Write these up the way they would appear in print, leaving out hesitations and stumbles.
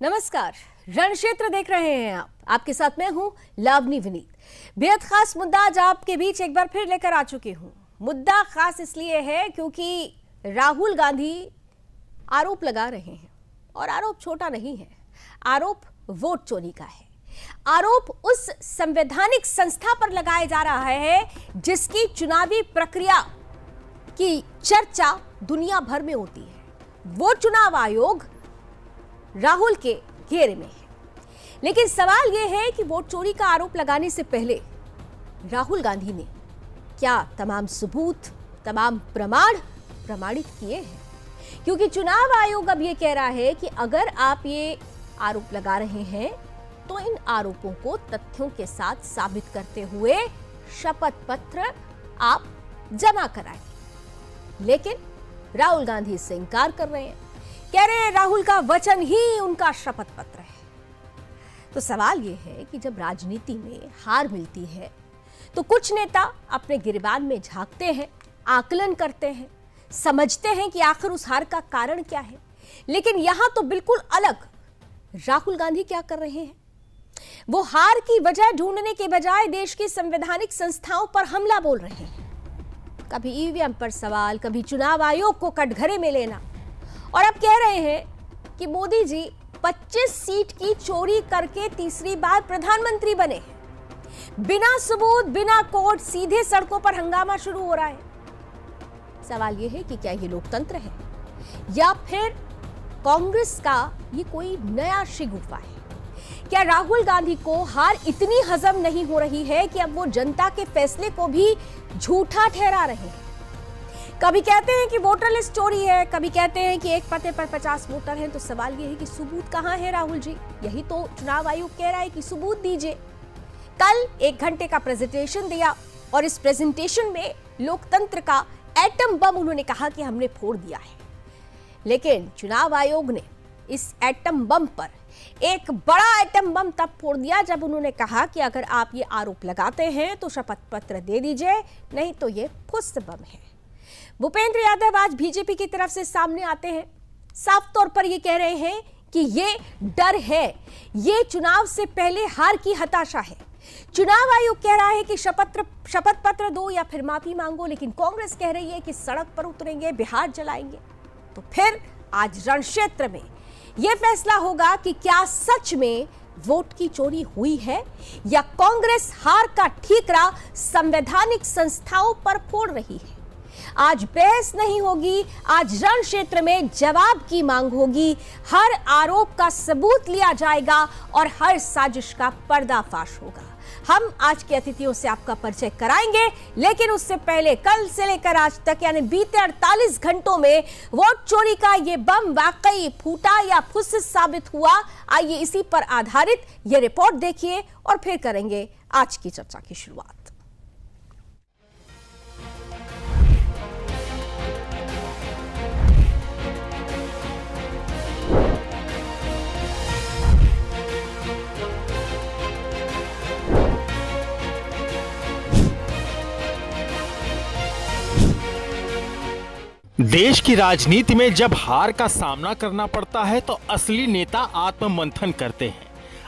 नमस्कार, रणक्षेत्र देख रहे हैं आप। आपके साथ मैं हूं लावनी विनीत। बेहद खास मुद्दा आज आपके बीच एक बार फिर लेकर आ चुकी हूं। मुद्दा खास इसलिए है क्योंकि राहुल गांधी आरोप लगा रहे हैं और आरोप छोटा नहीं है। आरोप वोट चोरी का है। आरोप उस संवैधानिक संस्था पर लगाया जा रहा है जिसकी चुनावी प्रक्रिया की चर्चा दुनिया भर में होती है। वो चुनाव आयोग राहुल के घेरे में है। लेकिन सवाल यह है कि वोट चोरी का आरोप लगाने से पहले राहुल गांधी ने क्या तमाम सबूत, तमाम प्रमाण प्रमाणित किए हैं? क्योंकि चुनाव आयोग अब यह कह रहा है कि अगर आप ये आरोप लगा रहे हैं तो इन आरोपों को तथ्यों के साथ साबित करते हुए शपथ पत्र आप जमा कराएं। लेकिन राहुल गांधी इससे इंकार कर रहे हैं। कह रहे हैं राहुल का वचन ही उनका शपथ पत्र है। तो सवाल यह है कि जब राजनीति में हार मिलती है तो कुछ नेता अपने गिरबान में झांकते हैं, आकलन करते हैं, समझते हैं कि आखिर उस हार का कारण क्या है। लेकिन यहां तो बिल्कुल अलग राहुल गांधी क्या कर रहे हैं? वो हार की वजह ढूंढने के बजाय देश की संवैधानिक संस्थाओं पर हमला बोल रहे हैं। कभी ईवीएम पर सवाल, कभी चुनाव आयोग को कटघरे में लेना, और अब कह रहे हैं कि मोदी जी 25 सीट की चोरी करके तीसरी बार प्रधानमंत्री बने हैं। बिना सबूत, बिना कोर्ट, सीधे सड़कों पर हंगामा शुरू हो रहा है। सवाल यह है कि क्या ये लोकतंत्र है या फिर कांग्रेस का ये कोई नया शिगुफा है? क्या राहुल गांधी को हार इतनी हजम नहीं हो रही है कि अब वो जनता के फैसले को भी झूठा ठहरा रहे हैं? कभी कहते हैं कि वोटर लिस्ट चोरी है, कभी कहते हैं कि एक पते पर 50 वोटर हैं। तो सवाल यह है कि सबूत कहां है राहुल जी? यही तो चुनाव आयोग कह रहा है कि सबूत दीजिए। कल 1 घंटे का प्रेजेंटेशन दिया और इस प्रेजेंटेशन में लोकतंत्र का एटम बम उन्होंने कहा कि हमने फोड़ दिया है। लेकिन चुनाव आयोग ने इस एटम बम पर एक बड़ा एटम बम तब फोड़ दिया जब उन्होंने कहा कि अगर आप ये आरोप लगाते हैं तो शपथ पत्र दे दीजिए, नहीं तो ये फुस बम है। भूपेंद्र यादव आज बीजेपी की तरफ से सामने आते हैं। साफ तौर पर ये कह रहे हैं कि ये डर है, ये चुनाव से पहले हार की हताशा है। चुनाव आयोग कह रहा है कि शपथ पत्र दो या फिर माफी मांगो, लेकिन कांग्रेस कह रही है कि सड़क पर उतरेंगे, बिहार जलाएंगे। तो फिर आज रणक्षेत्र में यह फैसला होगा कि क्या सच में वोट की चोरी हुई है या कांग्रेस हार का ठीकरा संवैधानिक संस्थाओं पर फोड़ रही है। आज बहस नहीं होगी, आज रणक्षेत्र में जवाब की मांग होगी। हर आरोप का सबूत लिया जाएगा और हर साजिश का पर्दाफाश होगा। हम आज के अतिथियों से आपका परिचय कराएंगे, लेकिन उससे पहले कल से लेकर आज तक यानी बीते 48 घंटों में वोट चोरी का ये बम वाकई फूटा या फुस साबित हुआ। आइए इसी पर आधारित ये रिपोर्ट देखिए और फिर करेंगे आज की चर्चा की शुरुआत। देश की राजनीति में जब हार का सामना करना पड़ता है तो असली नेता आत्ममंथन करते हैं,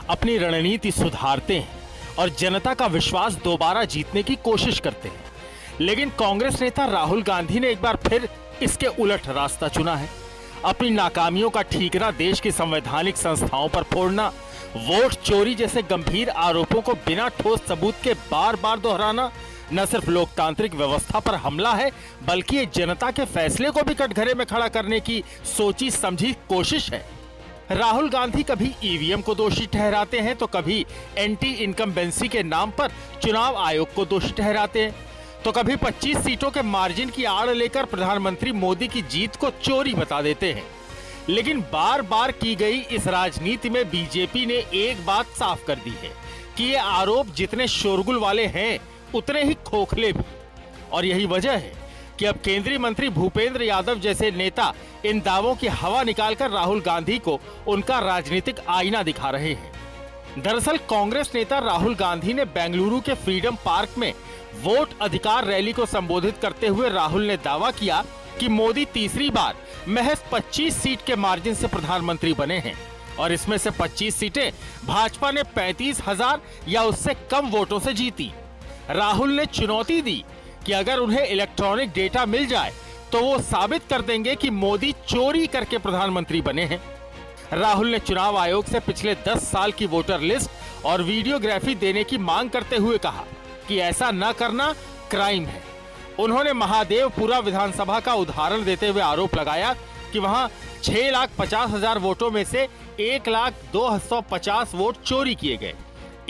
अपनी रणनीति सुधारते हैं और जनता का विश्वास दोबारा जीतने की कोशिश करते हैं। लेकिन कांग्रेस नेता राहुल गांधी ने एक बार फिर इसके उलट रास्ता चुना है। अपनी नाकामियों का ठीकरा देश की संवैधानिक संस्थाओं पर फोड़ना, वोट चोरी जैसे गंभीर आरोपों को बिना ठोस सबूत के बार बार दोहराना न सिर्फ लोकतांत्रिक व्यवस्था पर हमला है, बल्कि ये जनता के फैसले को भी कटघरे में खड़ा करने की सोची समझी कोशिश है। राहुल गांधी कभी ईवीएम को दोषी ठहराते हैं तो कभी एंटी इनकम्बेंसी के नाम पर चुनाव आयोग को दोषी ठहराते हैं, तो कभी 25 सीटों के मार्जिन की आड़ लेकर प्रधानमंत्री मोदी की जीत को चोरी बता देते हैं। लेकिन बार बार की गई इस राजनीति में बीजेपी ने एक बात साफ कर दी है कि ये आरोप जितने शोरगुल वाले हैं उतने ही खोखले भी। और यही वजह है कि अब केंद्रीय मंत्री भूपेंद्र यादव जैसे नेता इन दावों की हवा निकालकर राहुल गांधी को उनका राजनीतिक आईना दिखा रहे हैं। दरअसल कांग्रेस नेता राहुल गांधी ने बेंगलुरु के फ्रीडम पार्क में वोट अधिकार रैली को संबोधित करते हुए राहुल ने दावा किया कि मोदी तीसरी बार महज 25 सीट के मार्जिन से प्रधानमंत्री बने हैं और इसमें से 25 सीटें भाजपा ने 35,000 या उससे कम वोटों से जीती। राहुल ने चुनौती दी कि अगर उन्हें इलेक्ट्रॉनिक डेटा मिल जाए तो वो साबित कर देंगे कि मोदी चोरी करके प्रधानमंत्री बने हैं। राहुल ने चुनाव आयोग से पिछले 10 साल की वोटर लिस्ट और वीडियोग्राफी देने की मांग करते हुए कहा कि ऐसा न करना क्राइम है। उन्होंने महादेवपुरा विधानसभा का उदाहरण देते हुए आरोप लगाया कि वहां 6,50,000 वोटों में से 1,02,50 वोट चोरी किए गए।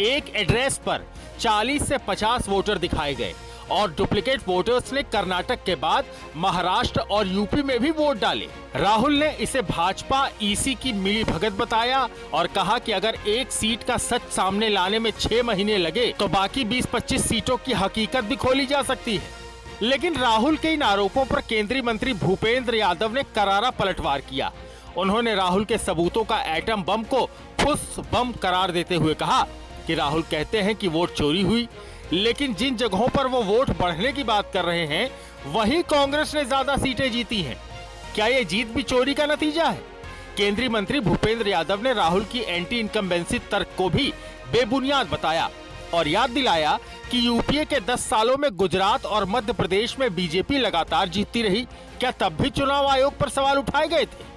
एक एड्रेस पर 40 से 50 वोटर दिखाए गए और डुप्लीकेट वोटर्स ने कर्नाटक के बाद महाराष्ट्र और यूपी में भी वोट डाले। राहुल ने इसे भाजपा ईसी की मिलीभगत बताया और कहा कि अगर एक सीट का सच सामने लाने में 6 महीने लगे तो बाकी 20-25 सीटों की हकीकत भी खोली जा सकती है। लेकिन राहुल के इन आरोपों पर केंद्रीय मंत्री भूपेंद्र यादव ने करारा पलटवार किया। उन्होंने राहुल के सबूतों का एटम बम को फुस बम करार देते हुए कहा कि राहुल कहते हैं कि वोट चोरी हुई, लेकिन जिन जगहों पर वो वोट बढ़ने की बात कर रहे हैं वहीं कांग्रेस ने ज्यादा सीटें जीती हैं। क्या ये जीत भी चोरी का नतीजा है? केंद्रीय मंत्री भूपेंद्र यादव ने राहुल की एंटी इनकम्बेंसी तर्क को भी बेबुनियाद बताया और याद दिलाया कि यूपीए के 10 सालों में गुजरात और मध्य प्रदेश में बीजेपी लगातार जीतती रही। क्या तब भी चुनाव आयोग पर सवाल उठाए गए थे?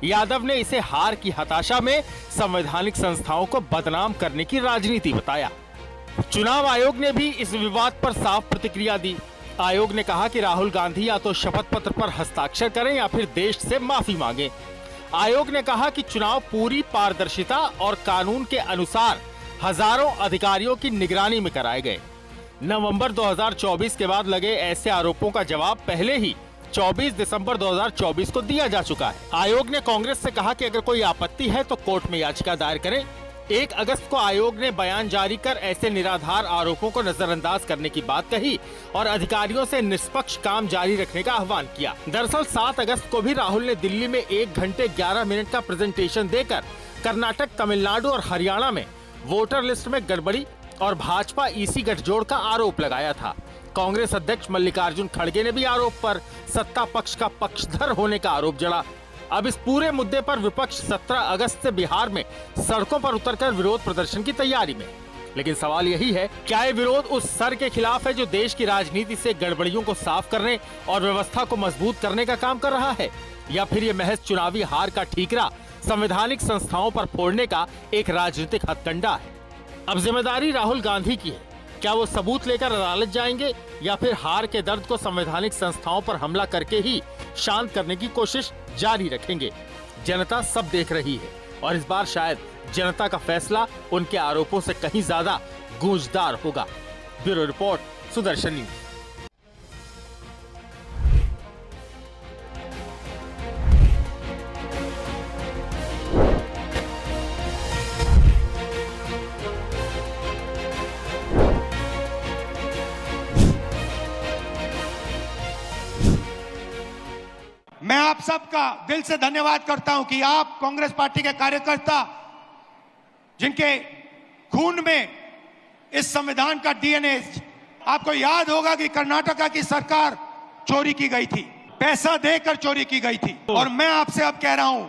यादव ने इसे हार की हताशा में संवैधानिक संस्थाओं को बदनाम करने की राजनीति बताया। चुनाव आयोग ने भी इस विवाद पर साफ प्रतिक्रिया दी। आयोग ने कहा कि राहुल गांधी या तो शपथ पत्र पर हस्ताक्षर करें या फिर देश से माफी मांगें। आयोग ने कहा कि चुनाव पूरी पारदर्शिता और कानून के अनुसार हजारों अधिकारियों की निगरानी में कराए गए। नवंबर 2024 के बाद लगे ऐसे आरोपों का जवाब पहले ही 24 दिसंबर 2024 को दिया जा चुका है। आयोग ने कांग्रेस से कहा कि अगर कोई आपत्ति है तो कोर्ट में याचिका दायर करें। 1 अगस्त को आयोग ने बयान जारी कर ऐसे निराधार आरोपों को नजरअंदाज करने की बात कही और अधिकारियों से निष्पक्ष काम जारी रखने का आह्वान किया। दरअसल 7 अगस्त को भी राहुल ने दिल्ली में 1 घंटे 11 मिनट का प्रेजेंटेशन देकर कर्नाटक, तमिलनाडु और हरियाणा में वोटर लिस्ट में गड़बड़ी और भाजपा ईसी गठजोड़ का आरोप लगाया था। कांग्रेस अध्यक्ष मल्लिकार्जुन खड़गे ने भी आरोप पर सत्ता पक्ष का पक्षधर होने का आरोप जड़ा। अब इस पूरे मुद्दे पर विपक्ष 17 अगस्त से बिहार में सड़कों पर उतरकर विरोध प्रदर्शन की तैयारी में। लेकिन सवाल यही है, क्या ये विरोध उस सर के खिलाफ है जो देश की राजनीति से गड़बड़ियों को साफ करने और व्यवस्था को मजबूत करने का काम कर रहा है, या फिर ये महज चुनावी हार का ठीकरा संवैधानिक संस्थाओं पर फोड़ने का एक राजनीतिक हथकंडा है? अब जिम्मेदारी राहुल गांधी की है। क्या वो सबूत लेकर अदालत जाएंगे या फिर हार के दर्द को संवैधानिक संस्थाओं पर हमला करके ही शांत करने की कोशिश जारी रखेंगे? जनता सब देख रही है और इस बार शायद जनता का फैसला उनके आरोपों से कहीं ज्यादा गूंजदार होगा। Bureau report, Sudarshan news. मैं आप सबका दिल से धन्यवाद करता हूं कि आप कांग्रेस पार्टी के कार्यकर्ता, जिनके खून में इस संविधान का डीएनए, आपको याद होगा कि कर्नाटका की सरकार चोरी की गई थी, पैसा देकर चोरी की गई थी। और मैं आपसे अब कह रहा हूं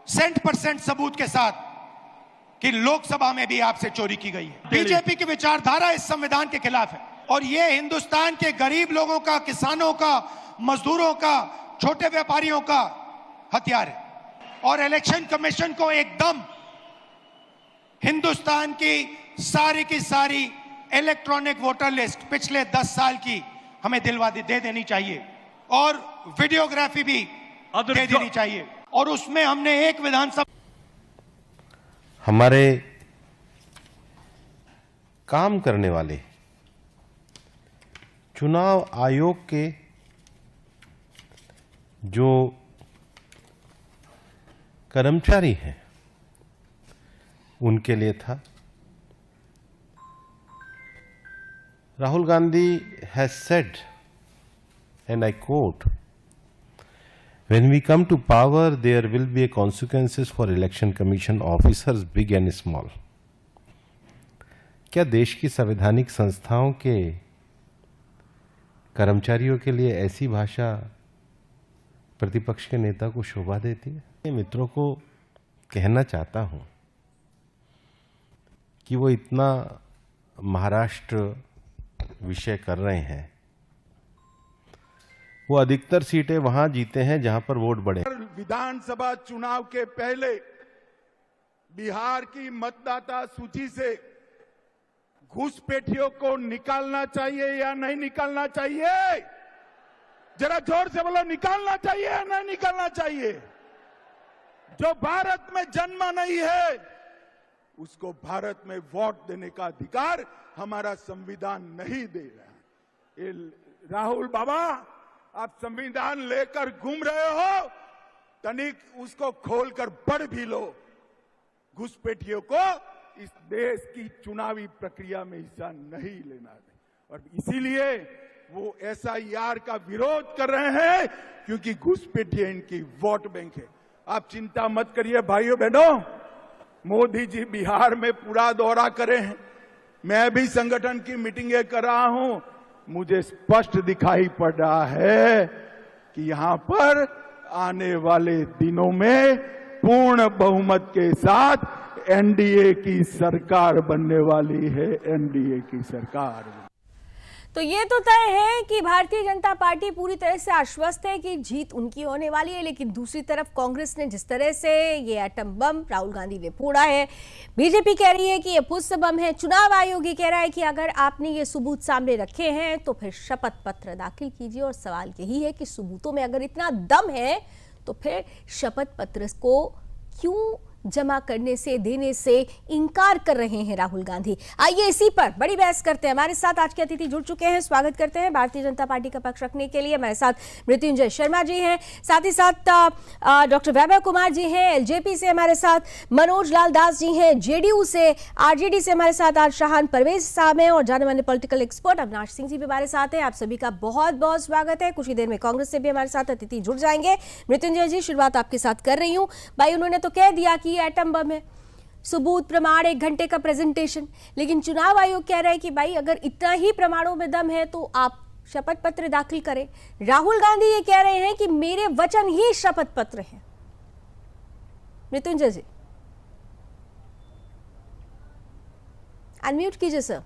100% सबूत के साथ कि लोकसभा में भी आपसे चोरी की गई है। बीजेपी की विचारधारा इस संविधान के खिलाफ है और ये हिंदुस्तान के गरीब लोगों का, किसानों का, मजदूरों का, छोटे व्यापारियों का हथियार है। और इलेक्शन कमीशन को एकदम हिंदुस्तान की सारी इलेक्ट्रॉनिक वोटर लिस्ट पिछले 10 साल की हमें दे देनी चाहिए और वीडियोग्राफी भी दे देनी चाहिए। और उसमें हमने एक विधानसभा, हमारे काम करने वाले चुनाव आयोग के जो कर्मचारी हैं उनके लिए था। Rahul Gandhi has said, and I quote, "When we come to power, there will be consequences for election commission officers, big and small." क्या देश की संवैधानिक संस्थाओं के कर्मचारियों के लिए ऐसी भाषा प्रतिपक्ष के नेता को शोभा देती है? मित्रों को कहना चाहता हूं कि वो इतना महाराष्ट्र विषय कर रहे हैं, वो अधिकतर सीटें वहां जीते हैं जहां पर वोट बढ़े। विधानसभा चुनाव के पहले बिहार की मतदाता सूची से घुसपैठियों को निकालना चाहिए या नहीं निकालना चाहिए? जरा जोर से बोलो, निकालना चाहिए या नहीं निकालना चाहिए? जो भारत में जन्मा नहीं है उसको भारत में वोट देने का अधिकार हमारा संविधान नहीं दे रहा है। राहुल बाबा, आप संविधान लेकर घूम रहे हो, तनिक उसको खोलकर पढ़ भी लो। घुसपैठियों को इस देश की चुनावी प्रक्रिया में हिस्सा नहीं लेना है और इसीलिए वो SIR का विरोध कर रहे हैं, क्योंकि घुसपैठिए इनकी वोट बैंक है। आप चिंता मत करिए भाइयों बहनों, मोदी जी बिहार में पूरा दौरा करे हैं, मैं भी संगठन की मीटिंगें कर रहा हूं, मुझे स्पष्ट दिखाई पड़ रहा है कि यहां पर आने वाले दिनों में पूर्ण बहुमत के साथ NDA की सरकार बनने वाली है। NDA की सरकार। तो ये तो तय है कि भारतीय जनता पार्टी पूरी तरह से आश्वस्त है कि जीत उनकी होने वाली है, लेकिन दूसरी तरफ कांग्रेस ने जिस तरह से ये एटम बम राहुल गांधी ने फोड़ा है, बीजेपी कह रही है कि ये पुष्प बम है, चुनाव आयोग ये कह रहा है कि अगर आपने ये सबूत सामने रखे हैं तो फिर शपथ पत्र दाखिल कीजिए। और सवाल यही है कि सबूतों में अगर इतना दम है तो फिर शपथ पत्र को क्यों जमा करने से, देने से इनकार कर रहे हैं राहुल गांधी? आइए इसी पर बड़ी बहस करते हैं। हमारे साथ आज के अतिथि जुड़ चुके हैं, स्वागत करते हैं भारतीय जनता पार्टी का पक्ष रखने के लिए। हमारे साथ मृत्युंजय शर्मा जी हैं, साथ ही साथ डॉक्टर वैभव कुमार जी हैं, LJP से हमारे साथ मनोज लाल दास जी हैं, JDU से, RJD से हमारे साथ आज शाहान परवेज साहब हैं और जाने माने पॉलिटिकल एक्सपर्ट अविनाश सिंह जी भी हमारे साथ हैं। आप सभी का बहुत बहुत स्वागत है। कुछ ही देर में कांग्रेस से भी हमारे साथ अतिथि जुड़ जाएंगे। मृत्युंजय जी, शुरुआत आपके साथ कर रही हूँ। भाई, उन्होंने तो कह दिया कि एटम बम है, सबूत प्रमाण 1 घंटे का प्रेजेंटेशन, लेकिन चुनाव आयोग कह रहा है कि भाई अगर इतना ही प्रमाणों में दम है तो आप शपथ पत्र दाखिल करें। राहुल गांधी ये कह रहे हैं कि मेरे वचन ही शपथ पत्र है। मृत्युंजय जी, अनम्यूट कीजिए सर।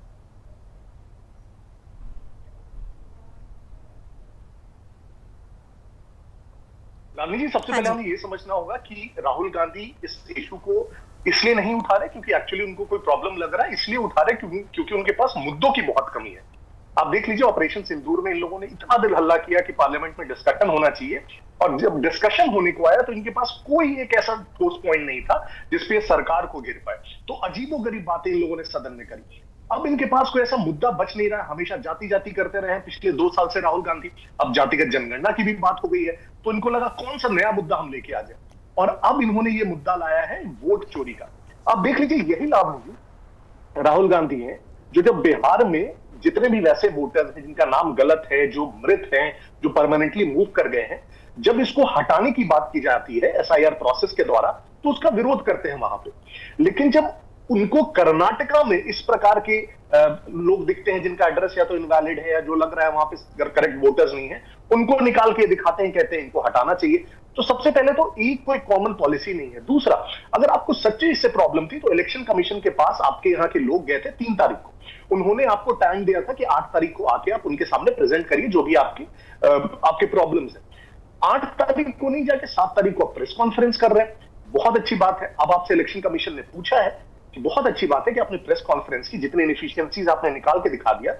गांधी जी, सबसे पहले हमें ये समझना होगा कि राहुल गांधी इस इशू को इसलिए नहीं उठा रहे क्योंकि एक्चुअली उनको कोई प्रॉब्लम लग रहा है, इसलिए उठा रहे क्योंकि उनके पास मुद्दों की बहुत कमी है। आप देख लीजिए, ऑपरेशन सिंदूर में इन लोगों ने इतना दिल हल्ला किया कि पार्लियामेंट में डिस्कशन होना चाहिए, और जब डिस्कशन होने को आया तो इनके पास कोई एक ऐसा ठोस पॉइंट नहीं था जिसपे सरकार को घेर पाए। तो अजीबोगरीब बातें इन लोगों ने सदन में करी। अब इनके पास कोई ऐसा मुद्दा बच नहीं रहा है। हमेशा जाति जाति करते रहे पिछले 2 साल से राहुल गांधी, अब जातिगत जनगणना की भी बात हो गई है, तो इनको लगा कौन सा नया मुद्दा हम लेके आ जाए, और अब इन्होंने ये मुद्दा लाया है वोट चोरी का। आप देख लीजिए, यही लाभ राहुल गांधी है जो जब बिहार में जितने भी वैसे वोटर्स हैं जिनका नाम गलत है, जो मृत हैं, जो परमानेंटली मूव कर गए हैं, जब इसको हटाने की बात की जाती है SIR प्रोसेस के द्वारा तो उसका विरोध करते हैं वहां पे। लेकिन जब उनको कर्नाटका में इस प्रकार के लोग दिखते हैं जिनका एड्रेस या तो इनवैलिड है या जो लग रहा है वहां पे करेक्ट वोटर्स नहीं है, उनको निकाल के दिखाते हैं, कहते हैं इनको हटाना चाहिए। तो सबसे पहले तो एक कोई कॉमन पॉलिसी नहीं है। दूसरा, अगर आपको सच्ची इससे प्रॉब्लम थी तो इलेक्शन कमिशन के पास आपके यहाँ के लोग गए थे 3 तारीख को, उन्होंने आपको टाइम दिया था कि 8 तारीख को आके आप उनके सामने प्रेजेंट करिए जो भी आपके प्रॉब्लम्स है। 8 तारीख को नहीं जाके 7 तारीख को प्रेस कॉन्फ्रेंस कर रहे हैं, बहुत अच्छी बात है। अब आपसे इलेक्शन कमीशन ने पूछा है कि बहुत अच्छी बात है कि आपने प्रेस कॉन्फ्रेंस की जितने इनएफिशिएंसीज आपने निकाल के दिखा दिया,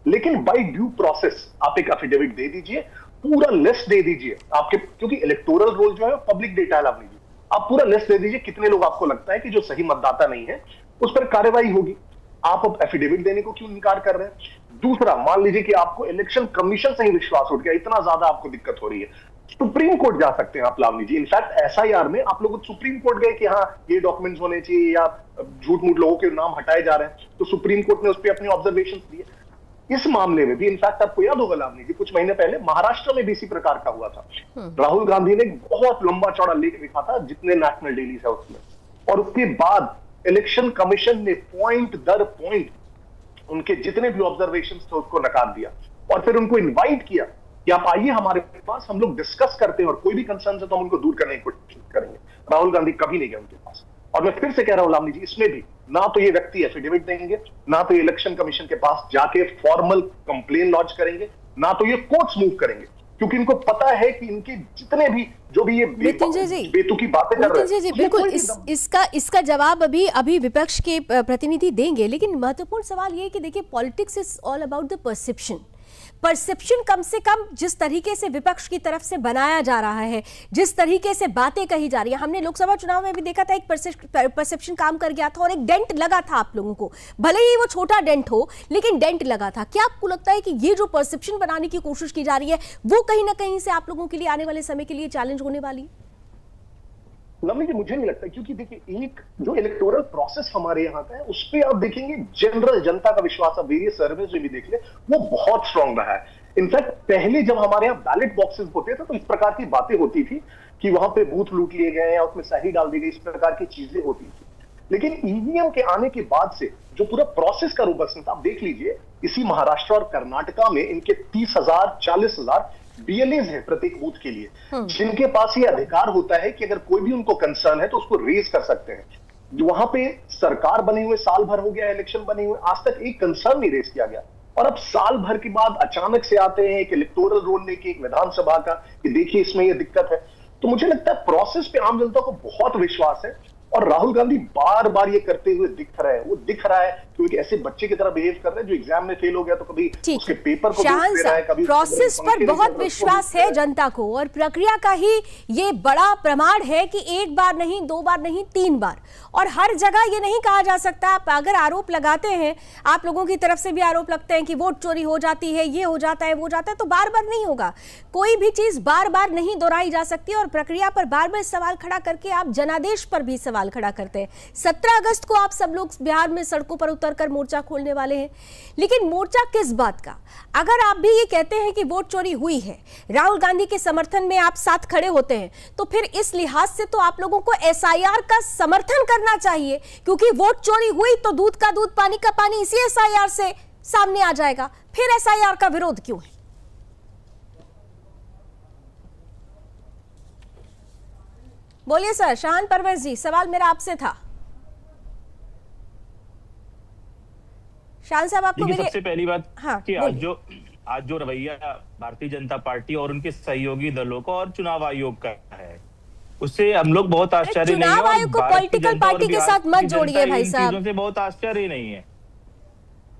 लेकिन बाय ड्यू प्रोसेस आप एक एफिडेविट दे दीजिए, पूरा लिस्ट दे दीजिए आपके, क्योंकि इलेक्टोरल रोल जो है पब्लिक डेटा अलाउ नहीं, आप पूरा लिस्ट दे दीजिए कितने लोग आपको लगता है कि जो सही मतदाता नहीं है, उस पर कार्रवाई होगी। आप अब एफिडेविट देने को क्यों इनकार कर रहे हैं? दूसरा, मान लीजिए कि आपको इलेक्शन कमीशन से ही विश्वास उठ गया, इतना ज्यादा आपको दिक्कत हो रही है, सुप्रीम कोर्ट जा सकते हैं आप लाभ लीजिए। इनफैक्ट SIR में आप लोग सुप्रीम कोर्ट गए कि हाँ ये डॉक्यूमेंट्स होने चाहिए या झूठ मूठ लोगों के नाम हटाए जा रहे हैं, तो सुप्रीम कोर्ट ने उस पर अपनी ऑब्जर्वेशन दिए। इस मामले में भी इनफैक्ट आपको याद होगा लाभ लीजिए, कुछ महीने पहले महाराष्ट्र में भी इसी प्रकार का हुआ था। राहुल गांधी ने बहुत लंबा चौड़ा लेख लिखा था जितने नेशनल डेलीज है उसमें, और उसके बाद इलेक्शन कमीशन ने पॉइंट दर पॉइंट उनके जितने भी ऑब्जर्वेशंस थे उसको नकार दिया, और फिर उनको इनवाइट किया कि आप आइए हमारे पास, हम लोग डिस्कस करते हैं और कोई भी कंसर्न है तो हम उनको दूर करने की कोशिश करेंगे। राहुल गांधी कभी नहीं गए उनके पास। और मैं फिर से कह रहा हूं लावनी जी, इसमें भी ना तो ये व्यक्ति एफिडेविट देंगे, ना तो ये इलेक्शन कमीशन के पास जाके फॉर्मल कंप्लेन लॉन्च करेंगे, ना तो ये कोर्ट्स मूव करेंगे, क्योंकि इनको पता है कि इनके जितने भी जो भी ये बेतुकी बातें कर रहे हैं। जी बिल्कुल, इसका जवाब अभी विपक्ष के प्रतिनिधि देंगे, लेकिन महत्वपूर्ण सवाल ये है कि देखिए, politics is all about the perception कम से कम जिस तरीके से विपक्ष की तरफ से बनाया जा रहा है, जिस तरीके से बातें कही जा रही है, हमने लोकसभा चुनाव में भी देखा था, एक परसेप्शन काम कर गया था और एक डेंट लगा था आप लोगों को, भले ही वो छोटा डेंट हो लेकिन डेंट लगा था। क्या आपको लगता है कि ये जो परसेप्शन बनाने की कोशिश की जा रही है वो कहीं ना कहीं से आप लोगों के लिए आने वाले समय के लिए चैलेंज होने वाली है? लवली जी, मुझे नहीं लगता, क्योंकि देखिए, एक जो इलेक्टोरल प्रोसेस हमारे यहाँ का है उस पर आप देखेंगे जनरल जनता का विश्वास, आप वेरियस सर्वेज में भी देख ले, वो बहुत स्ट्रांग रहा है। इनफैक्ट पहले जब हमारे यहाँ बैलेट बॉक्सेस होते थे तो इस प्रकार की बातें होती थी कि वहां पे बूथ लूट लिए गए या उसमें सही डाल दी गई, इस प्रकार की चीजें होती थी। लेकिन ईवीएम के आने के बाद से जो पूरा प्रोसेस का रोबस्टनेस, आप देख लीजिए, इसी महाराष्ट्र और कर्नाटका में इनके 30,000 40,000 बीएलएज है प्रत्येक बूथ के लिए, जिनके पास ये अधिकार होता है कि अगर कोई भी उनको कंसर्न है तो उसको रेज कर सकते हैं। वहां पे सरकार बने हुए साल भर हो गया, इलेक्शन बने हुए, आज तक एक कंसर्न नहीं रेज किया गया। और अब साल भर के बाद अचानक से आते हैं एक इलेक्टोरल रोल लेके, एक विधानसभा का, कि देखिए इसमें ये दिक्कत है। तो मुझे लगता है प्रोसेस पे आम जनता को बहुत विश्वास है और राहुल गांधी बार बार ये करते हुए दिख रहे हैं। वो दिख रहा है क्योंकि ऐसे बच्चे की तरह बिहेव कर रहे हैं जो एग्जाम में फेल हो गया तो कभी उसके पेपर को दे रहा है, कभी प्रोसेस पर बहुत विश्वास है जनता को और प्रक्रिया का ही ये बड़ा प्रमाण है कि एक बार नहीं, 2 बार नहीं, 3 बार। और हर जगह ये नहीं कहा जा सकता, आप अगर आरोप लगाते हैं, आप लोगों की तरफ से भी आरोप लगते हैं कि वोट चोरी हो जाती है, ये हो जाता है, वो जाता है, तो बार बार नहीं होगा। कोई भी चीज बार बार नहीं दोहराई जा सकती और प्रक्रिया पर बार बार सवाल खड़ा करके आप जनादेश पर भी सवाल खड़ा करते हैं। 17 अगस्त को आप सब लोग बिहार में सड़कों पर उतरकर मोर्चा खोलने वाले हैं, लेकिन मोर्चा किस बात का? अगर आप भी ये कहते हैं कि वोट चोरी हुई है, राहुल गांधी के समर्थन में आप साथ खड़े होते हैं, तो फिर इस लिहाज से तो आप लोगों को एसआईआर का समर्थन करना चाहिए, क्योंकि वोट चोरी हुई तो दूध का दूध, पानी का पानी इसी एसआईआर से सामने आ जाएगा। फिर एसआईआर का विरोध क्यों है? बोलिए सर। शाहान परवेज जी, सवाल मेरा आपसे था। शाहान साहब, आपको मेरे सबसे पहली बात कि आज जो रवैया भारतीय जनता पार्टी और उनके सहयोगी दलों का और चुनाव आयोग का है, उससे हम लोग बहुत आश्चर्य नहीं है। चुनाव आयोग को पॉलिटिकल पार्टी के साथ मत जोड़िए भाई साहब। चीजों से बहुत आश्चर्य नहीं है।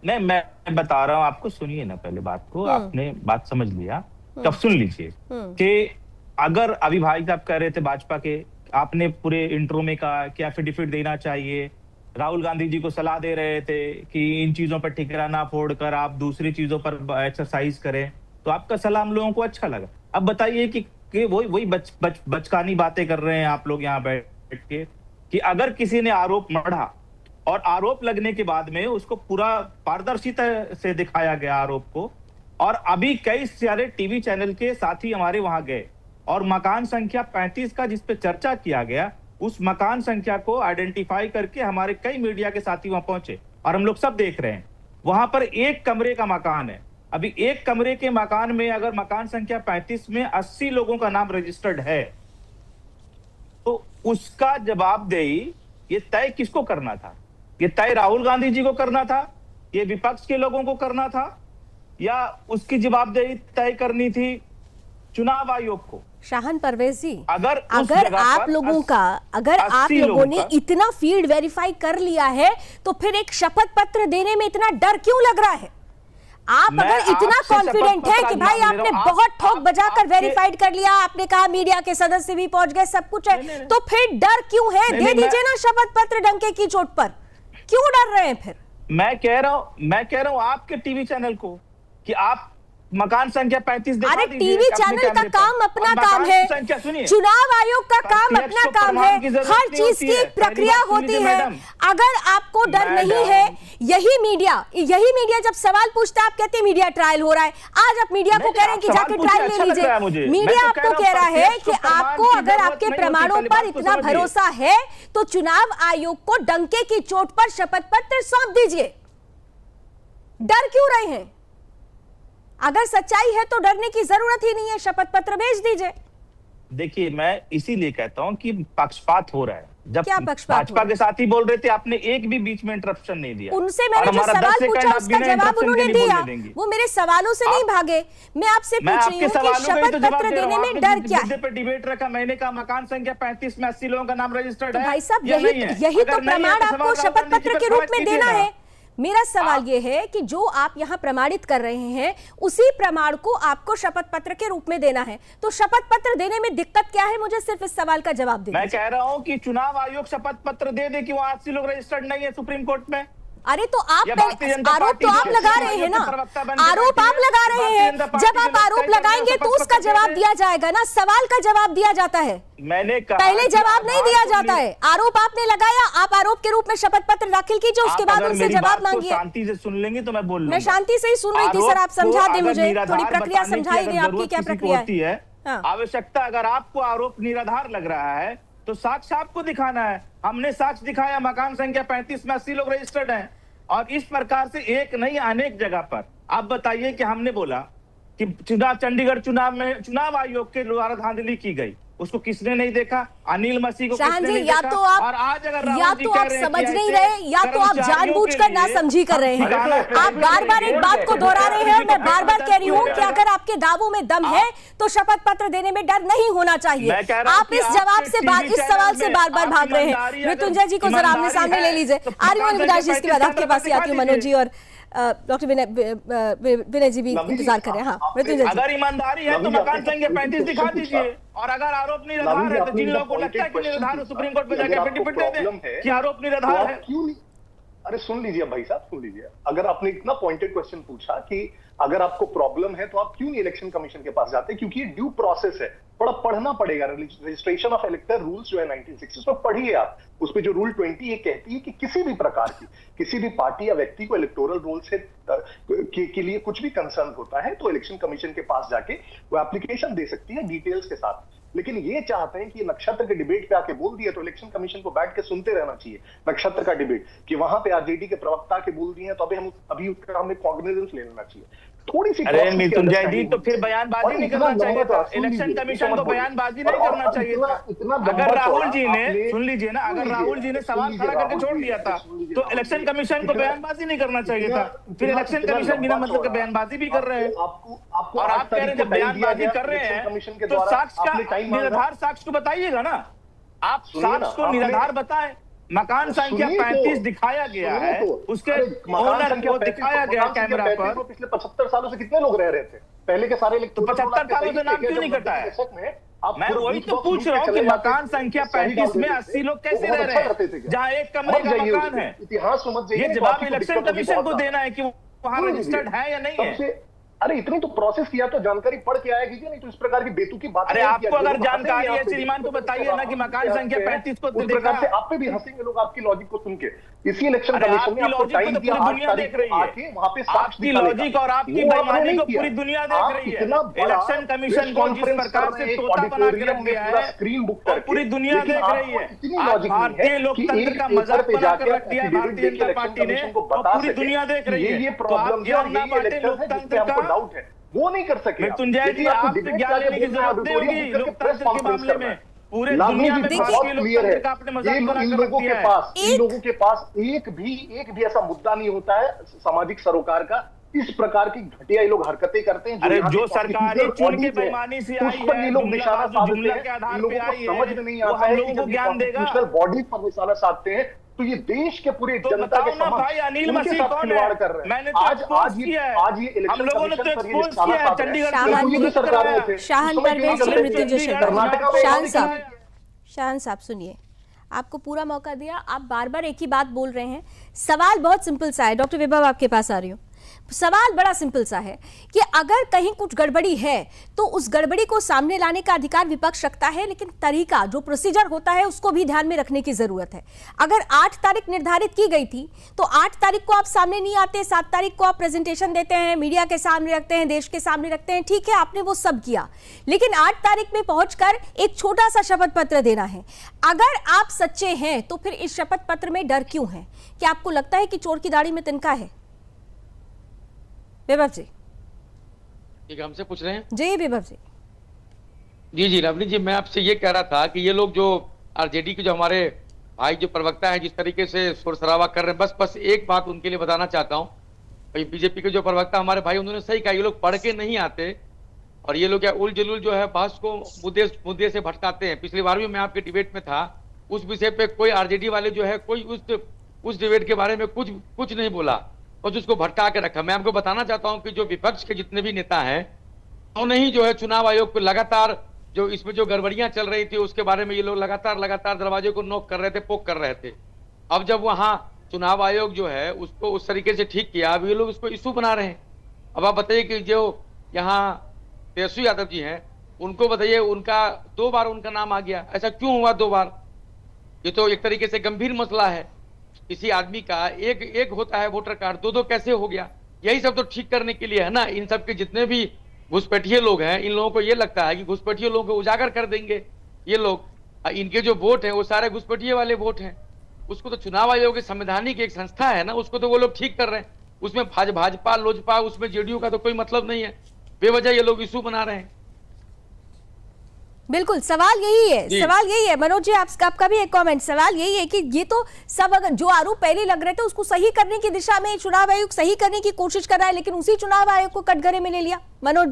नहीं, मैं बता रहा हूँ आपको, सुनिए ना पहले बात को। आपने बात समझ लिया, तब सुन लीजिए कि अगर अभी भाई साहब कह रहे थे भाजपा के, आपने पूरे इंट्रो में कहा कि एफिडेविट देना चाहिए, राहुल गांधी जी को सलाह दे रहे थे कि इन चीजों पर ठिकरा ना फोड़कर आप दूसरी चीजों पर एक्सरसाइज करें, तो आपका सलाह हम लोगों को अच्छा लगा। अब बताइए कि वही बचकानी बातें कर रहे हैं आप लोग यहाँ बैठ के कि अगर किसी ने आरोप मढ़ा और आरोप लगने के बाद में उसको पूरा पारदर्शिता से दिखाया गया आरोप को, और अभी कई सारे टीवी चैनल के साथी हमारे वहां गए और मकान संख्या 35 का जिस पे चर्चा किया गया, उस मकान संख्या को आइडेंटिफाई करके हमारे कई मीडिया के साथी वहां पहुंचे और हम लोग सब देख रहे हैं। वहां पर 1 कमरे का मकान है। अभी 1 कमरे के मकान में अगर मकान संख्या 35 में 80 लोगों का नाम रजिस्टर्ड है, तो उसका जवाबदेही ये तय किसको करना था? ये तय राहुल गांधी जी को करना था, ये विपक्ष के लोगों को करना था, या उसकी जवाबदेही तय करनी थी चुनाव आयोग को? शाहान परवेज जी, अगर आप लोगों ने इतना फील्ड वेरीफाई कर लिया है तो फिर एक शपथ पत्र देने में इतना डर क्यों लग रहा है? आप अगर इतना कॉन्फिडेंट है कि भाई आपने बहुत ठोक बजाकर वेरीफाइड कर लिया, आपने कहा मीडिया के सदस्य भी पहुंच गए, सब कुछ है, तो फिर डर क्यों है? दे दीजिए ना शपथ पत्र डंके की चोट पर, क्यों डर रहे हैं फिर? मैं कह रहा हूं आपके टीवी चैनल को कि आप मकान संख्या 35 दिखा दीजिए। अरे टीवी चैनल का काम अपना काम है, चुनाव आयोग का काम अपना काम है, हर चीज की एक प्रक्रिया होती है। अगर आपको डर नहीं है, यही मीडिया जब सवाल पूछता है आप कहते हैं मीडिया ट्रायल हो रहा है। आज आप मीडिया को कह रहे हैं कि जाके ट्रायल ले लीजिए। मीडिया आपको कह रहा है कि आपको अगर आपके प्रमाणों पर इतना भरोसा है तो चुनाव आयोग को डंके की चोट पर शपथ पत्र सौंप दीजिए। डर क्यों रहे हैं? अगर सच्चाई है तो डरने की जरूरत ही नहीं है, शपथ पत्र भेज दीजिए। देखिए, मैं इसीलिए कहता हूं कि पक्षपात हो रहा है। जब क्या पक्षपात भाजपा के साथी बोल रहे थे, आपने एक भी बीच में इंटरप्शन नहीं दिया। उनसे मैंने जो सवाल पूछा उसका जवाब उन्होंने दिया, वो मेरे सवालों से नहीं भागे। मैं आपसे पूछ रही हूँ कि शपथ पत्र देने में डर क्या है? पे डिबेट रखा, मैंने कहा मकान संख्या 35 में 80 लोगों का नाम रजिस्टर्ड है। भाई साहब, यही तो प्रमाण आपको शपथ पत्र के रूप में देना है। मेरा सवाल ये है कि जो आप यहाँ प्रमाणित कर रहे हैं उसी प्रमाण को आपको शपथ पत्र के रूप में देना है, तो शपथ पत्र देने में दिक्कत क्या है? मुझे सिर्फ इस सवाल का जवाब दीजिए। मैं कह रहा हूँ कि चुनाव आयोग शपथ पत्र दे दे कि वहाँ 80 लोग रजिस्टर्ड नहीं है सुप्रीम कोर्ट में। अरे तो आप आरोप तो आप लगा रहे हैं ना, आरोप आप लगा रहे हैं। जब आप आरोप लगाएंगे तो उसका जवाब दिया जाएगा ना, सवाल का जवाब दिया जाता है। मैंने कहा पहले जवाब नहीं दिया जाता है। आरोप आपने लगाया, आप आरोप के रूप में शपथ पत्र दाखिल कीजिए, उसके बाद उनसे जवाब मांगिए। शांति से सुन लेंगे तो मैं बोल लूंगा। मैं शांति से ही सुन रही थी सर, आप समझा दें मुझे, थोड़ी प्रक्रिया समझाई दें, आपकी क्या प्रक्रिया है? आवश्यकता, अगर आपको आरोप निराधार लग रहा है तो साक्ष्य आपको दिखाना है। हमने साक्ष्य दिखाया, मकान संख्या 35 में 80 लोग रजिस्टर्ड हैं। और इस प्रकार से एक नहीं अनेक जगह पर आप बताइए कि हमने बोला कि चंडीगढ़ चुनाव में चुनाव आयोग के द्वारा धांधली की गई, उसको किसने नहीं देखा? अनिल मसीह को किसने नहीं देखा? और आज अगर या तो आप समझ नहीं रहे या तो आप जानबूझकर ना समझी कर रहे हैं। आप बार बार एक बात को दोहरा रहे हैं और मैं बार बार कह रही हूँ कि अगर आपके दावों में दम है तो शपथ पत्र देने में डर नहीं होना चाहिए। आप इस जवाब से इस सवाल से बार बार भाग रहे हैं। मृत्युंजय जी को जरा आमने सामने ले लीजिए। आ रही हूँ विनाश जी, इसके बाद आपके पास ही आती हूँ। मनोज जी और डॉक्टर विनय जी भी इंतजार करें। हाँ, अगर ईमानदारी है तो मकान संख्या 35 दिखा दीजिए, और अगर आरोप निराधार है तो जिन लोगों को लगता है कि निराधार, सुप्रीम कोर्ट में जाकर एफिडेविट दे दें कि आरोप निराधार है। क्यों नहीं? अरे सुन लीजिए भाई साहब, सुन लीजिए। अगर आपने इतना पॉइंटेड क्वेश्चन पूछा कि अगर आपको प्रॉब्लम है तो आप क्यों नहीं इलेक्शन कमीशन के पास जाते? क्योंकि ये ड्यू प्रोसेस है, थोड़ा पढ़ना पड़ेगा। रजिस्ट्रेशन ऑफ इलेक्टर रूल्स जो है 1960 में पढ़िए आप। उस पे जो रूल 20 ये कहती है कि किसी भी प्रकार की किसी भी पार्टी या व्यक्ति को इलेक्टोरल रोल से के लिए कुछ भी कंसर्न होता है तो इलेक्शन कमीशन के पास जाके वो एप्लीकेशन दे सकती है डिटेल्स के साथ। लेकिन ये चाहते हैं कि नक्षत्र के डिबेट पे आके बोल दिया तो इलेक्शन कमीशन को बैठ के सुनते रहना चाहिए। नक्षत्र का डिबेट कि वहां पे आरजेडी के प्रवक्ता के बोल दिए हैं तो अभी उसका हमें कॉग्निजेंस ले लेना चाहिए। थोड़ी सी मृत्युंजय जी, तो फिर बयानबाजी नहीं करना चाहिए था। इलेक्शन कमीशन को बयानबाजी नहीं करना चाहिए था। अगर राहुल जी ने, सुन लीजिए ना, अगर राहुल जी ने सवाल खड़ा करके छोड़ दिया था तो इलेक्शन कमीशन को बयानबाजी नहीं करना चाहिए था। फिर इलेक्शन कमीशन बिना मतलब के बयानबाजी भी कर रहे हैं। और आप कह रहे हैं जब बयानबाजी कर रहे हैं तो साक्ष्य का निराधार साक्ष्य को बताइएगा ना। आप साक्ष्य को निराधार बताएं। मकान संख्या 35 दिखाया गया है, उसके ओनर को दिखाया गया कैमरा पर। पिछले 75 सालों से कितने लोग रह रहे थे? पहले के सारे तो 75 सालों से नाम क्यों नहीं कटा है? मैं वही तो पूछ रहा हूँ कि मकान संख्या 35 में 80 लोग कैसे रह रहे हैं जहाँ एक कमरे का मकान है? इतिहास समझ जाइए। ये जवाब इलेक्शन कमीशन को देना है कि वहाँ रजिस्टर्ड है या नहीं है। अरे इतनी तो प्रोसेस किया तो जानकारी पढ़ के आया कीजिए, नहीं तो इस प्रकार की बेतुकी बात। अरे आपको अगर जानकारी है श्रीमान तो बताइए ना कि मकान संख्या 35 को देखा से आप पे भी हंसेंगे लोग आपकी लॉजिक को सुन के। इसी इलेक्शन कमीशन ने आपको टाइम दिया, दुनिया देख रही है वहां पे आपकी लॉजिक और आपकी बेईमानी को पूरी दुनिया देख रही है। इलेक्शन कमीशन को जिस प्रकार से तोता बना के रख दिया है स्क्रीन बुक पर पूरी दुनिया देख रही है। भारतीय लोकतंत्र का मजाक बना कर रख दिया है भारतीय जनता पार्टी ने, पूरी दुनिया देख रही है। ये प्रॉब्लम लोकतंत्र का डाउट है, वो नहीं कर सके। मृत्युंजय जी, आपसे ज्ञान लेने की जरूरत नहीं होगी लोकतंत्र के मामले में। पूरे दुनिया में लोकतंत्र का आपने मजाक बना कर रख दिया है। इन लोगों के पास एक भी ऐसा मुद्दा नहीं होता है सामाजिक सरोकार का। इस प्रकार की घटिया लोग हरकतें करते हैं। अरे जो सरकार चुन के बेईमानी से आई है, ये लोग निशाना साधते हैं, के आधार लोगों पे को आई समझ में नहीं आता है लोगों को ज्ञान देगा। बॉडी पर निशाना साधते हैं तो ये देश के पूरे जनता के भाई अनिल मसीह कौन है? कर रहे हैं। मैंने तो आज ये हम लोगों ने तो एक्सपोज किया है चंडीगढ़ शाहन साहब सुनिए, आपको पूरा मौका दिया, आप बार बार एक ही बात बोल रहे हैं। सवाल बहुत सिंपल सा है। डॉक्टर विभव आपके पास आ रही हूँ। सवाल बड़ा सिंपल सा है कि अगर कहीं कुछ गड़बड़ी है तो उस गड़बड़ी को सामने लाने का अधिकार विपक्ष रखता है, लेकिन तरीका जो प्रोसीजर होता है उसको भी ध्यान में रखने की जरूरत है। अगर 8 तारीख निर्धारित की गई थी तो 8 तारीख को आप सामने नहीं आते, 7 तारीख को आप प्रेजेंटेशन देते हैं, मीडिया के सामने रखते हैं, देश के सामने रखते हैं, ठीक है, आपने वो सब किया, लेकिन 8 तारीख में पहुंचकर एक छोटा सा शपथ पत्र देना है। अगर आप सच्चे हैं तो फिर इस शपथ पत्र में डर क्यों है? क्या आपको लगता है कि चोर की दाढ़ी में तिनका है? विभव जी, ठीक है, हमसे पूछ रहे हैं। जी विभव जी। जी लावनी जी, मैं आपसे ये कह रहा था कि ये लोग जो आरजेडी के जो हमारे भाई जो प्रवक्ता हैं जिस तरीके से शोर शराबा कर रहे हैं, बस एक बात उनके लिए बताना चाहता हूँ। बीजेपी के जो प्रवक्ता हमारे भाई, उन्होंने सही कहा, ये लोग पढ़ के नहीं आते और ये लोग क्या उल जलूल जो है बहस को मुद्दे से भटकाते हैं। पिछली बार भी मैं आपके डिबेट में था, उस विषय पे कोई आरजेडी वाले जो है कोई उस डिबेट के बारे में कुछ नहीं बोला, बस उसको भटका के रखा। मैं आपको बताना चाहता हूं कि जो विपक्ष के जितने भी नेता हैं उन्होंने ही जो है चुनाव आयोग को लगातार जो इसमें जो गड़बड़ियां चल रही थी उसके बारे में ये लोग लगातार दरवाजे को नॉक कर रहे थे, पोक कर रहे थे। अब जब वहां चुनाव आयोग जो है उसको उस तरीके से ठीक किया, अब ये लोग उसको इशू बना रहे हैं। अब आप बताइए कि जो यहाँ तेजस्वी यादव जी हैं, उनको बताइए, उनका 2 बार उनका नाम आ गया, ऐसा क्यों हुआ 2 बार? ये तो एक तरीके से गंभीर मसला है। किसी आदमी का एक होता है वोटर कार्ड, 2 कैसे हो गया? यही सब तो ठीक करने के लिए है ना। इन सब के जितने भी घुसपैठिए लोग हैं, इन लोगों को ये लगता है कि घुसपैठिए लोगों को उजागर कर देंगे ये लोग, इनके जो वोट हैं वो सारे घुसपैठिए वाले वोट हैं। उसको तो चुनाव आयोग की संवैधानिक एक संस्था है ना, उसको तो वो लोग ठीक कर रहे हैं। उसमें भाजपा लोजपा, उसमें जेडीयू का तो कोई मतलब नहीं है। बेवजह ये लोग इशू बना रहे हैं। बिल्कुल, सवाल यही है मनोज जी, आपका भी एक कमेंट। सवाल यही है कि ये तो सब, अगर जो आरोप पहले लग रहे थे उसको सही करने की दिशा में चुनाव आयोग सही करने की कोशिश कर रहा है, लेकिन उसी चुनाव आयोग को कटघरे में ले लिया। मनोज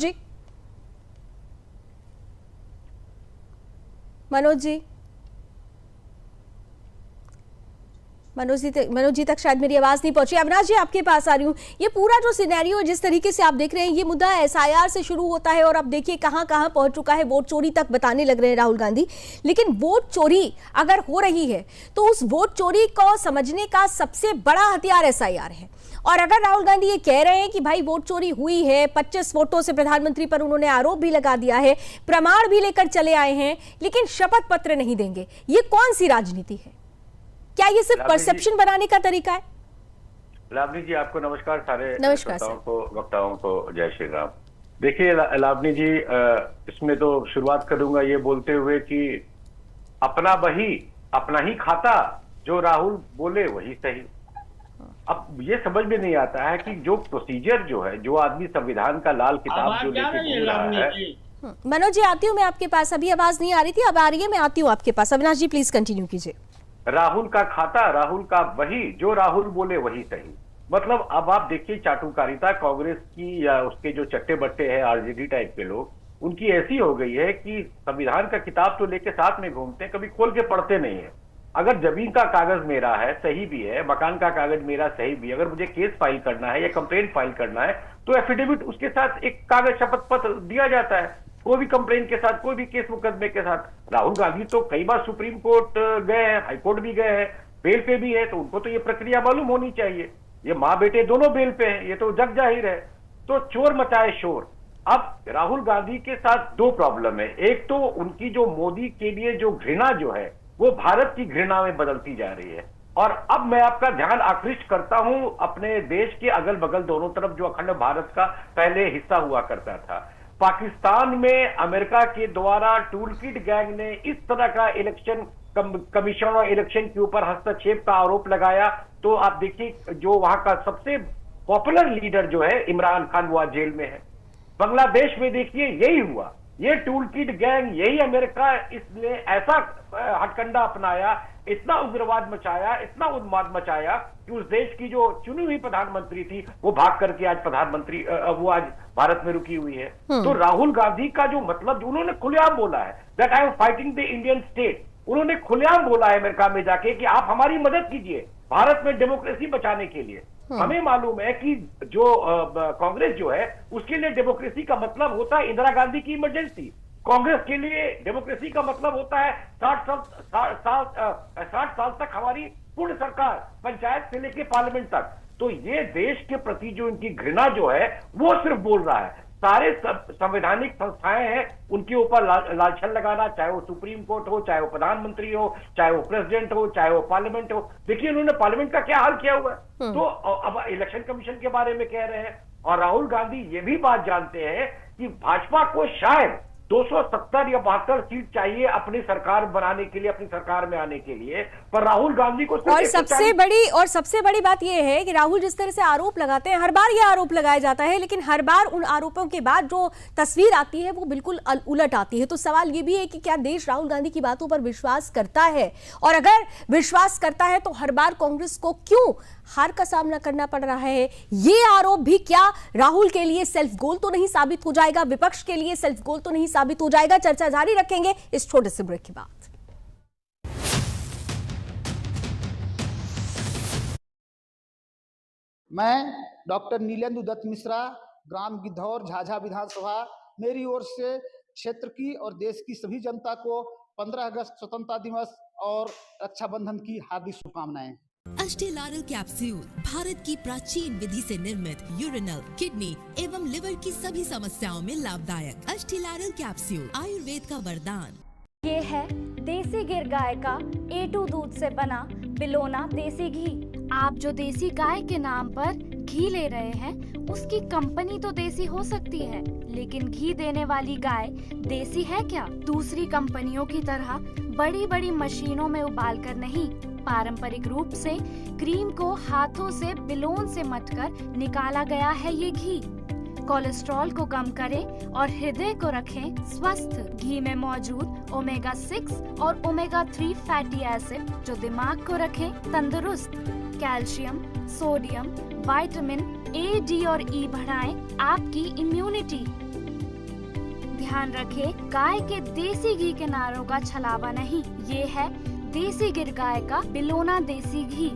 जी तक शायद मेरी आवाज नहीं पहुंची। अविनाश जी आपके पास आ रही हूँ। ये पूरा जो सिनेरियो जिस तरीके से आप देख रहे हैं, ये मुद्दा एसआईआर से शुरू होता है और अब देखिए कहां कहां पहुंच चुका है, वोट चोरी तक बताने लग रहे हैं राहुल गांधी। लेकिन वोट चोरी अगर हो रही है तो उस वोट चोरी को समझने का सबसे बड़ा हथियार एसआईआर है। और अगर राहुल गांधी ये कह रहे हैं कि भाई वोट चोरी हुई है, 25 वोटों से प्रधानमंत्री पर उन्होंने आरोप भी लगा दिया है, प्रमाण भी लेकर चले आए हैं, लेकिन शपथ पत्र नहीं देंगे, ये कौन सी राजनीति है? क्या ये सिर्फ परसेप्शन बनाने का तरीका है? लावनी जी आपको नमस्कार, सारे नमस्कार वक्ताओं को जय श्री राम। देखिए लावनी जी, इसमें तो शुरुआत करूंगा ये बोलते हुए कि अपना ही खाता, जो राहुल बोले वही सही। अब ये समझ में नहीं आता है कि जो प्रोसीजर जो है, जो आदमी संविधान का लाल किताब जो लेके घूम रहा है। मनोज जी आती हूँ मैं आपके पास, अभी आवाज नहीं आ रही थी, अब आ रही है, मैं आती हूँ आपके पास। अविनाश जी प्लीज कंटिन्यू कीजिए। राहुल का खाता, राहुल का वही, जो राहुल बोले वही सही। मतलब अब आप देखिए चाटुकारिता कांग्रेस की या उसके जो चट्टे बट्टे हैं आरजेडी टाइप के लोग, उनकी ऐसी हो गई है कि संविधान का किताब तो लेके साथ में घूमते हैं, कभी खोल के पढ़ते नहीं है। अगर जमीन का कागज मेरा है, सही भी है, मकान का कागज मेरा सही भी है, अगर मुझे केस फाइल करना है या कंप्लेंट फाइल करना है तो एफिडेविट उसके साथ एक कागज शपथ पत्र दिया जाता है, कोई भी कंप्लेंट के साथ, कोई भी केस मुकदमे के साथ। राहुल गांधी तो कई बार सुप्रीम कोर्ट गए हैं, हाई कोर्ट भी गए हैं, बेल पे भी है, तो उनको तो ये प्रक्रिया मालूम होनी चाहिए। ये माँ बेटे दोनों बेल पे हैं, ये तो जग जाहिर है। तो चोर मचाए शोर। अब राहुल गांधी के साथ 2 प्रॉब्लम है। एक तो उनकी जो मोदी के लिए जो घृणा जो है वो भारत की घृणा में बदलती जा रही है। और अब मैं आपका ध्यान आकृष्ट करता हूं अपने देश के अगल बगल दोनों तरफ, जो अखंड भारत का पहले हिस्सा हुआ करता था। पाकिस्तान में अमेरिका के द्वारा टूलकिट गैंग ने इस तरह का इलेक्शन कमीशन और इलेक्शन के ऊपर हस्तक्षेप का आरोप लगाया, तो आप देखिए जो वहां का सबसे पॉपुलर लीडर जो है इमरान खान, वो आज जेल में है। बांग्लादेश में देखिए यही हुआ, ये टूलकिट गैंग, यही अमेरिका, इसने ऐसा हथकंडा अपनाया, इतना उग्रवाद मचाया, इतना उन्माद मचाया कि उस देश की जो चुनी हुई प्रधानमंत्री थी वो भाग करके आज प्रधानमंत्री, वो आज भारत में रुकी हुई है। तो राहुल गांधी का जो मतलब, उन्होंने खुलेआम बोला है that I am fighting the Indian state. उन्होंने खुलेआम बोला है अमेरिका में जाके कि आप हमारी मदद कीजिए भारत में डेमोक्रेसी बचाने के लिए। हमें मालूम है कि जो कांग्रेस जो है उसके लिए डेमोक्रेसी का मतलब होता है इंदिरा गांधी की इमरजेंसी। कांग्रेस के लिए डेमोक्रेसी का मतलब होता है 60 साल तक हमारी पूर्ण सरकार, पंचायत से लेकर पार्लियामेंट तक। तो ये देश के प्रति जो इनकी घृणा जो है वो सिर्फ बोल रहा है। सारे संवैधानिक संस्थाएं हैं उनके ऊपर लालछन लगाना, चाहे वो सुप्रीम कोर्ट हो, चाहे वो प्रधानमंत्री हो, चाहे वो प्रेसिडेंट हो, चाहे वो पार्लियामेंट हो। देखिए उन्होंने पार्लियामेंट का क्या हाल किया हुआ है। तो अब इलेक्शन कमीशन के बारे में कह रहे हैं। और राहुल गांधी ये भी बात जानते हैं कि भाजपा को शायद 270 या 72 सीट चाहिए अपनी सरकार बनाने के लिए, अपनी सरकार में आने के लिए, पर राहुल गांधी को और सबसे बड़ी बात यह है कि राहुल जिस तरह से आरोप लगाते हैं, हर बार ये आरोप लगाया जाता है, लेकिन हर बार उन आरोपों के बाद जो तस्वीर आती है वो बिल्कुल उलट आती है। तो सवाल ये भी है कि क्या देश राहुल गांधी की बातों पर विश्वास करता है, और अगर विश्वास करता है तो हर बार कांग्रेस को क्यों हार का सामना करना पड़ रहा है? ये आरोप भी क्या राहुल के लिए सेल्फ गोल तो नहीं साबित हो जाएगा, विपक्ष के लिए सेल्फ गोल तो नहीं साबित हो जाएगा? चर्चा जारी रखेंगे इस छोटे से ब्रेक के बाद। मैं डॉक्टर नीलेंद्र दत्त मिश्रा, ग्राम गिद्धौर, झाझा विधानसभा, मेरी ओर से क्षेत्र की और देश की सभी जनता को 15 अगस्त स्वतंत्रता दिवस और रक्षाबंधन की हार्दिक शुभकामनाएं। अष्टेलारल कैप्सूल भारत की प्राचीन विधि से निर्मित यूरिनल, किडनी एवं लिवर की सभी समस्याओं में लाभदायक। अष्टेलारल कैप्सूल आयुर्वेद का वरदान। ये है देसी गिर गाय का A2 दूध से बना बिलोना देसी घी। आप जो देसी गाय के नाम पर घी ले रहे हैं, उसकी कंपनी तो देसी हो सकती है, लेकिन घी देने वाली गाय देसी है क्या? दूसरी कंपनियों की तरह बड़ी बड़ी मशीनों में उबाल कर नहीं, पारंपरिक रूप से क्रीम को हाथों से बिलोन से मथकर निकाला गया है ये घी। कोलेस्ट्रॉल को कम करे और हृदय को रखें स्वस्थ। घी में मौजूद ओमेगा 6 और ओमेगा 3 फैटी एसिड जो दिमाग को रखें तंदुरुस्त। Calcium, sodium, vitamin A, D और E बढ़ाएं आपकी इम्यूनिटी। ध्यान रखें, गाय के देसी घी के नारों का छलावा नहीं, ये है देसी गिर गाय का बिलोना देसी घी।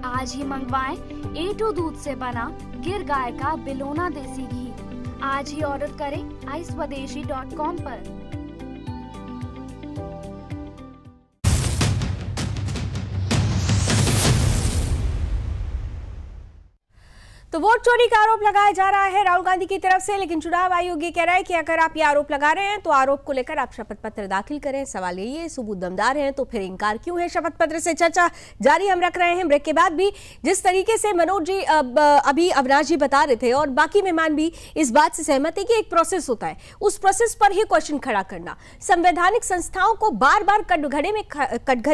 आज ही मंगवाएं A2 दूध से बना गिर गाय का बिलोना देसी घी। आज ही ऑर्डर करें iSwadeshi.com पर। तो वोट चोरी का आरोप लगाया जा रहा है राहुल गांधी की तरफ से, लेकिन चुनाव आयोग ये कह रहा है कि अगर आप ये आरोप लगा रहे हैं तो आरोप को लेकर आप शपथ पत्र दाखिल करें। सवाल यही है, सबूत दमदार हैं तो फिर इनकार क्यों है शपथ पत्र से? चर्चा जारी हम रख रहे हैं ब्रेक के बाद भी। जिस तरीके से मनोज जी अभी अविनाश जी बता रहे थे और बाकी मेहमान भी इस बात से सहमत है कि एक प्रोसेस होता है, उस प्रोसेस पर ही क्वेश्चन खड़ा करना, संवैधानिक संस्थाओं को बार बार कटघरे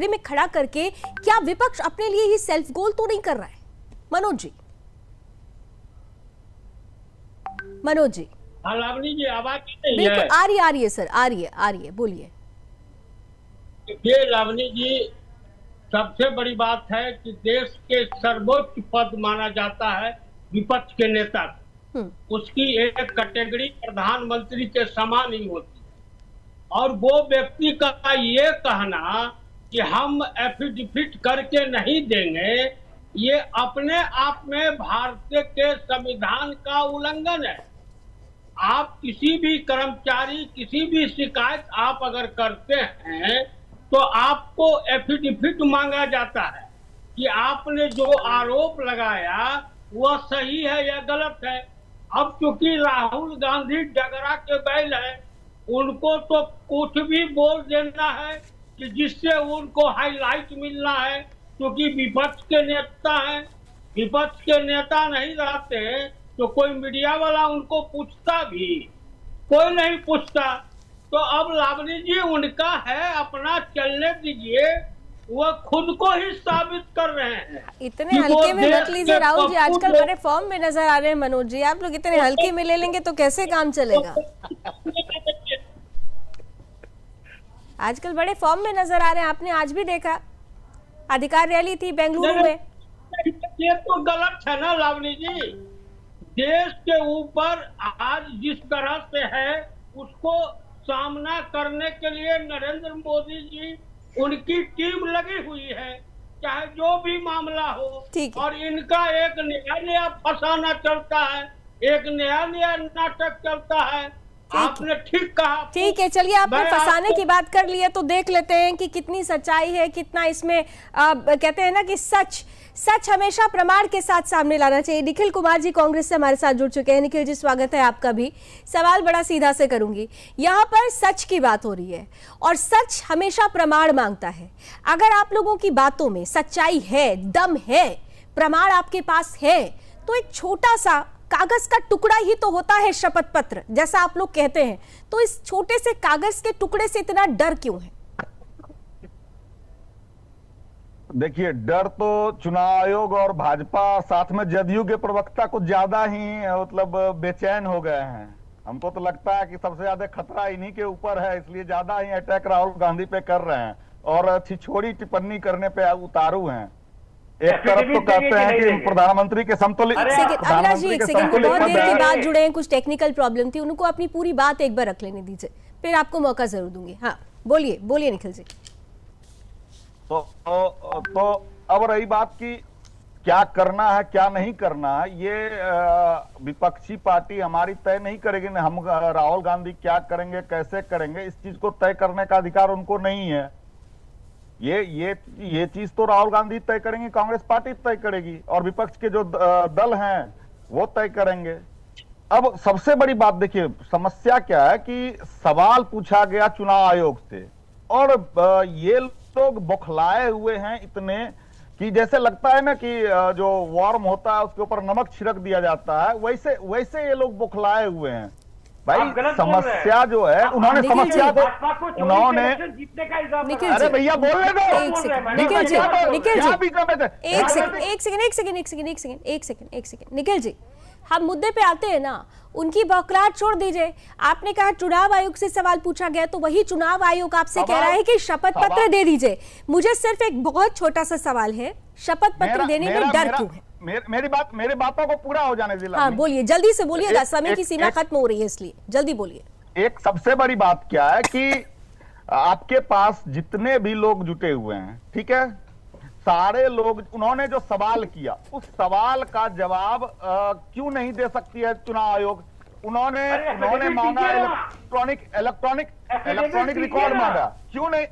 में खड़ा करके क्या विपक्ष अपने लिए ही सेल्फ गोल तो नहीं कर रहा है? मनोज जी। हाँ लावनी जी, आवाज नहीं बिल्कुल है। आ रही है सर, आ रही है, बोलिए। ये लावनी जी, सबसे बड़ी बात है कि देश के सर्वोच्च पद माना जाता है विपक्ष के नेता, उसकी एक कैटेगरी प्रधानमंत्री के समान ही होती है, और वो व्यक्ति का ये कहना कि हम एफिडेविट करके नहीं देंगे, ये अपने आप में भारत के संविधान का उल्लंघन है। आप किसी भी कर्मचारी, किसी भी शिकायत आप अगर करते हैं तो आपको एफिडेविट मांगा जाता है कि आपने जो आरोप लगाया वह सही है या गलत है। अब चूंकि राहुल गांधी डगरा के बैल है, उनको तो कुछ भी बोल देना है कि जिससे उनको हाईलाइट मिलना है, क्योंकि विपक्ष के नेता हैं। विपक्ष के नेता नहीं रहते तो कोई मीडिया वाला उनको पूछता भी, कोई नहीं पूछता। तो अब लावनी जी उनका है, अपना चलने दीजिए, वो खुद को ही साबित कर रहे हैं। इतने हल्के में मत लीजिए राहुल जी, आजकल बड़े फॉर्म में नजर आ रहे हैं मनोज जी। आप लोग इतने हल्के में ले लेंगे तो कैसे काम चलेगा? आजकल बड़े फॉर्म में नजर आ रहे हैं, आपने आज भी देखा अधिकार रैली थी बेंगलुरु में। ये तो गलत है ना लावनी जी। देश के ऊपर आज जिस तरह से है उसको सामना करने के लिए नरेंद्र मोदी जी, उनकी टीम लगी हुई है, चाहे जो भी मामला हो। और इनका एक नया फसाना चलता है, एक नया नाटक चलता है। आपने ठीक कहा। ठीक है, चलिए आपने फंसाने की बात कर ली है तो देख लेते हैं कि कितनी सच्चाई है, कितना इसमें कहते हैं ना कि सच हमेशा प्रमाण के साथ सामने लाना चाहिए। निखिल कुमार जी कांग्रेस से हमारे साथ जुड़ चुके हैं। निखिल जी स्वागत है आपका भी। सवाल बड़ा सीधा से करूंगी, यहाँ पर सच की बात हो रही है और सच हमेशा प्रमाण मांगता है। अगर आप लोगों की बातों में सच्चाई है, दम है, प्रमाण आपके पास है, तो एक छोटा सा कागज का टुकड़ा ही तो होता है शपथ पत्र, जैसा आप लोग कहते हैं। तो इस छोटे से कागज के टुकड़े से इतना डर क्यों है? देखिए, डर तो चुनाव आयोग और भाजपा साथ में जदयू के प्रवक्ता कुछ ज्यादा ही मतलब बेचैन हो गए हैं। हमको तो लगता है कि सबसे ज्यादा खतरा इन्हीं के ऊपर है, इसलिए ज्यादा ही अटैक राहुल गांधी पे कर रहे हैं और छिछोड़ी टिप्पणी करने पे उतारू हैं। एक तरफ तो कहते हैं कि प्रधानमंत्री के समतुल्य। अविनाश जी, एक सेकंड, बहुत देर के बाद जुड़े हैं, कुछ टेक्निकल प्रॉब्लम थी, उनको अपनी पूरी बात एक बार रख लेने दीजिए, फिर आपको मौका जरूर दूंगी। हाँ बोलिए, बोलिए निखिल जी। तो अब रही बात की क्या करना है क्या नहीं करना है, ये विपक्षी पार्टी हमारी तय नहीं करेगी ना। हम राहुल गांधी क्या करेंगे कैसे करेंगे इस चीज को तय करने का अधिकार उनको नहीं है। ये चीज तो राहुल गांधी तय करेंगे, कांग्रेस पार्टी तय करेगी और विपक्ष के जो दल हैं वो तय करेंगे। अब सबसे बड़ी बात देखिए, समस्या क्या है कि सवाल पूछा गया चुनाव आयोग से और ये लोग बौखलाए हुए हैं इतने कि जैसे लगता है ना कि जो वार्म होता है उसके ऊपर नमक छिड़क दिया जाता है, वैसे ये लोग बौखलाए हुए हैं। भाई समस्या जो है उन्होंने समस्या को उन्होंने अरे भैया बोलने दो एक सेकंड निखिल जी, हम मुद्दे पे आते हैं ना, उनकी बौखलाहट छोड़ दीजिए। आपने कहा चुनाव आयोग से सवाल पूछा गया, तो वही चुनाव आयोग आपसे कह रहा है कि शपथ पत्र दे दीजिए। मुझे सिर्फ एक बहुत छोटा सा सवाल है, शपथ पत्र देने में डर क्यों है? मेरी बातों को पूरा हो जाने दीजिए। हाँ बोलिए, जल्दी से बोलिएगा, समय की सीमा खत्म हो रही है, इसलिए जल्दी बोलिए। एक सबसे बड़ी बात क्या है कि आपके पास जितने भी लोग जुटे हुए हैं, ठीक है, सारे लोग, उन्होंने जो सवाल किया उस सवाल का जवाब क्यों नहीं दे सकती है चुनाव आयोग? उन्होंने मांगा इलेक्ट्रॉनिक रिकॉर्ड मांगा, क्यों नहीं?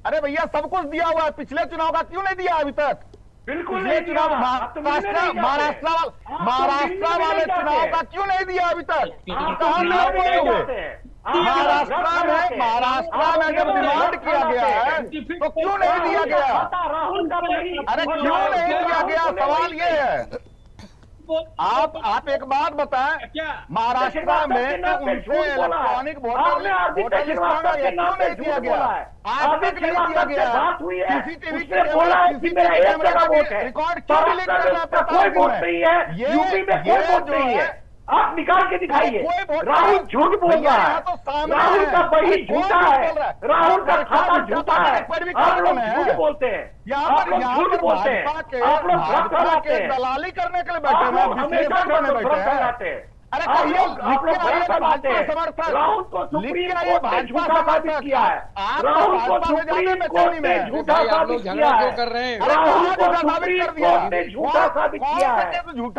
अरे भैया सब कुछ दिया हुआ है, पिछले चुनाव का क्यों नहीं दिया अभी तक? पिछले चुनाव महाराष्ट्र वाले चुनाव का क्यों नहीं दिया अभी तक? कहां लोग बोले हुए? महाराष्ट्र में जब डिमांड किया गया है तो क्यों नहीं दिया गया? अरे क्यों नहीं दिया गया? सवाल ये है। आप एक बात बताएं, महाराष्ट्र में उनसे इलेक्ट्रॉनिक वोटर लिस्ट मांगा गया, क्यों नहीं दिया गया? आज तक नहीं दिया गया। सीसीटीवी रिकॉर्ड क्यों डिलीट करना पड़ता है? ये जो है आप निकाल के दिखाइए। राहुल झूठ बोल रहा है, राहुल का बही झूठा है, राहुल का खाता झूठा है। आप लोग झूठ बोलते हैं, आप लोग झूठ बोलते हैं, आप लोग भ्रम फैलाते हैं, दलाली करने के लिए बैठे हैं, हमेशा भ्रम फैलाते हैं। अरे आप लोग भ्रम फैलाते हैं। राहुल को सुप्रीम कोर्ट ने झूठा साबित किया है, राहुल को सुप्रीम कोर्ट ने झूठा साबित किया है, राहुल को सुप्रीम कोर्ट ने झूठा साबित किया है,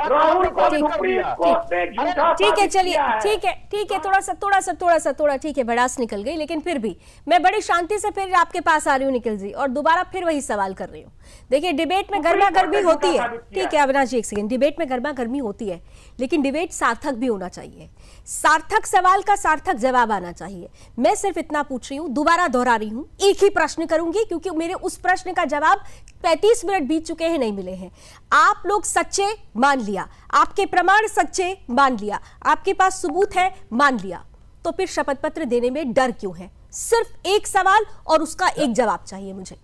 राहुल को सुप्रीम कोर्ट ने झूठा। ठीक है, चलिए, ठीक है, थोड़ा ठीक है, भड़ास निकल गई, लेकिन फिर भी मैं बड़ी शांति से फिर आपके पास आ रही हूँ निखिल जी, और दोबारा फिर वही सवाल कर रही हूँ। देखिए, डिबेट में गर्मा गर्मी होती है, ठीक है अविनाश जी, एक सेकंड, डिबेट में गर्मा गर्मी होती है, लेकिन डिबेट सार्थक भी होना चाहिए, सार्थक सवाल का सार्थक जवाब आना चाहिए। मैं सिर्फ इतना पूछ रही हूं, दोबारा दोहरा रही हूं, एक ही प्रश्न करूंगी क्योंकि मेरे उस प्रश्न का जवाब 35 मिनट बीत चुके हैं, नहीं मिले हैं। आप लोग सच्चे मान लिया, आपके प्रमाण सच्चे मान लिया, आपके पास सबूत है मान लिया, तो फिर शपथ पत्र देने में डर क्यों है? सिर्फ एक सवाल और उसका एक जवाब चाहिए मुझे।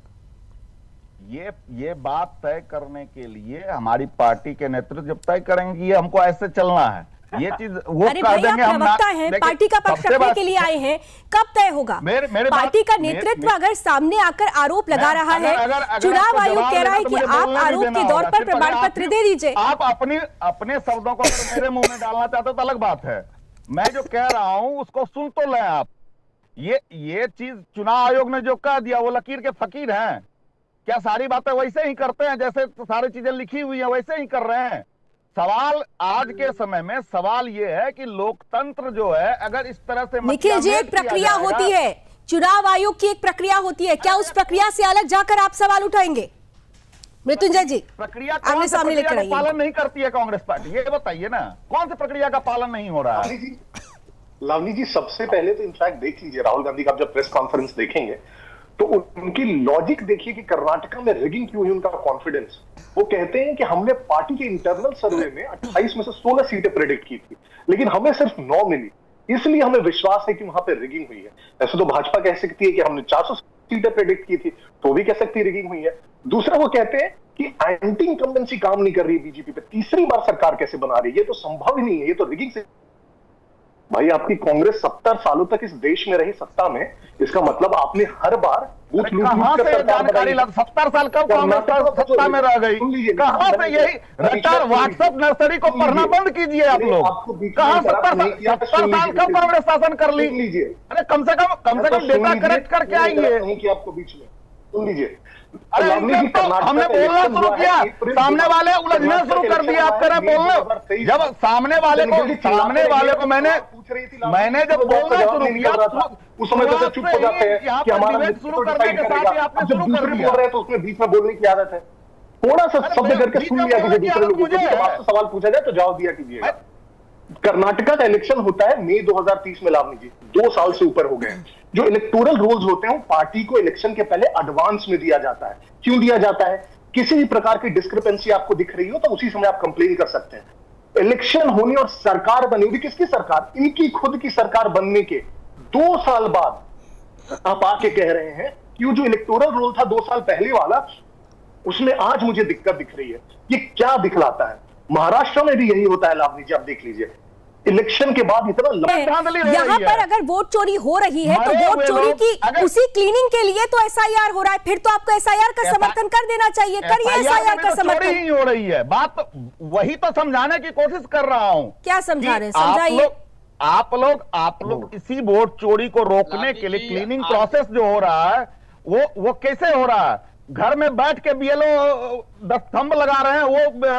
ये बात तय करने के लिए हमारी पार्टी के नेतृत्व जब तय करेंगे ये हमको ऐसे चलना है, ये चीज वो कर देंगे। हम प्रवक्ता हैं, पार्टी का पक्ष रखने के लिए आए हैं, कब तय होगा? पार्टी का नेतृत्व अगर सामने आकर आरोप लगा रहा है, चुनाव आयोग कह रहा है कि आप आरोप के दौर पर प्रमाण पत्र दे दीजिए। आप अपने शब्दों को अगर मेरे मुंह में डालना चाहते हो तो अलग बात है, मैं जो कह रहा हूं उसको सुन तो लें आप। ये चीज चुनाव आयोग ने जो कह दिया, वो लकीर के फकीर हैं क्या? सारी बातें वैसे ही करते हैं, जैसे सारी चीजें लिखी हुई हैं वैसे ही कर रहे हैं। सवाल आज के समय में सवाल ये है कि लोकतंत्र जो है अगर इस तरह से निखिल जी, एक प्रक्रिया होती है, चुनाव आयोग की एक प्रक्रिया होती है, क्या उस प्रक्रिया से अलग जाकर आप सवाल उठाएंगे? मृत्युंजय जी, प्रक्रिया आमने सामने लेकर आइए। पालन नहीं करती है कांग्रेस पार्टी, ये बताइए ना, कौन सी प्रक्रिया का पालन नहीं हो रहा है? लावनी जी, सबसे पहले तो इनफैक्ट देख लीजिए, राहुल गांधी का आप जब प्रेस कॉन्फ्रेंस देखेंगे तो उनकी लॉजिक देखिए कि कर्नाटका में रिगिंग क्यों हुई, उनका कॉन्फिडेंस। वो कहते हैं कि हमने पार्टी के इंटरनल सर्वे में 28 में से 16 सीटें प्रेडिक्ट की थी, लेकिन हमें सिर्फ 9 मिली, इसलिए हमें विश्वास है कि वहां पर रिगिंग हुई है। ऐसे तो भाजपा कह सकती है कि हमने 400 सीटें प्रेडिक्ट की थी, तो भी कह सकती है रिगिंग हुई है। दूसरा, वो कहते हैं कि एंटी इनकम्बेंसी काम नहीं कर रही बीजेपी पे, तीसरी बार सरकार कैसे बना रही है, ये तो संभव ही नहीं है, ये तो रिगिंग से। भाई, आपकी कांग्रेस 70 सालों तक इस देश में रही सत्ता में, इसका मतलब आपने हर बार बूथ लूट कहां से जानकारी ला? 70 साल कब कांग्रेस सत्ता में रह गई? कहां से यही रटार व्हाट्सएप नर्सरी को पढ़ना बंद कीजिए आप लोग। कहां 70 साल कब कांग्रेस शासन कर ली? अरे कम से कम डेटा करेक्ट करके आइए। आपको बीच में सुन लीजिए, अरे हमने बोलना शुरू किया, सामने वाले उलझना शुरू कर दिया, आप कह रहे बोलना। जब सामने वाले को मैंने जब बोलना शुरू किया उस समय तो चुप हो जाते हैं कि हमारा शुरू करने के साथ ही आपने शुरू कर दिया। बोल रहे हैं तो उसमें बीच में बोलने की आदत है। थोड़ा सा शब्द करके सुन लिया कीजिए, दूसरे लोगों को सवाल पूछा जाए तो जवाब दिया कीजिएगा। कर्नाटका का इलेक्शन होता है मई 2030 में, लावनी जी 2 साल से ऊपर हो गए हैं। जो इलेक्टोरल रोल्स होते हैं पार्टी को इलेक्शन के पहले एडवांस में दिया जाता है। क्यों दिया जाता है? किसी भी प्रकार की डिस्क्रिपेंसी आपको दिख रही हो तो उसी समय आप कंप्लेन कर सकते हैं। इलेक्शन होने और सरकार बनी होगी, किसकी सरकार? इनकी खुद की सरकार बनने के 2 साल बाद आप आके कह रहे हैं कि जो इलेक्टोरल रोल था 2 साल पहले वाला, उसमें आज मुझे दिक्कत दिख रही है। ये क्या दिखलाता है? महाराष्ट्र में भी यही होता है, लावनी जी आप देख लीजिए, इलेक्शन के बाद इतना यहाँ पर अगर वोट चोरी हो रही है तो वोट चोरी की उसी क्लीनिंग के लिए तो एसआईआर हो रहा है, फिर तो आपको एसआईआर का समर्थन कर देना चाहिए। करिए एसआईआर का समर्थन। ही हो रही है बात, वही तो समझाने की कोशिश कर रहा हूँ। क्या समझा रहे हैं? समझाइए। आप लोग इसी वोट चोरी को रोकने के लिए क्लीनिंग प्रोसेस जो हो रहा है वो कैसे हो रहा है? घर में बैठ के बीएलओ 10 स्तंभ लगा रहे हैं,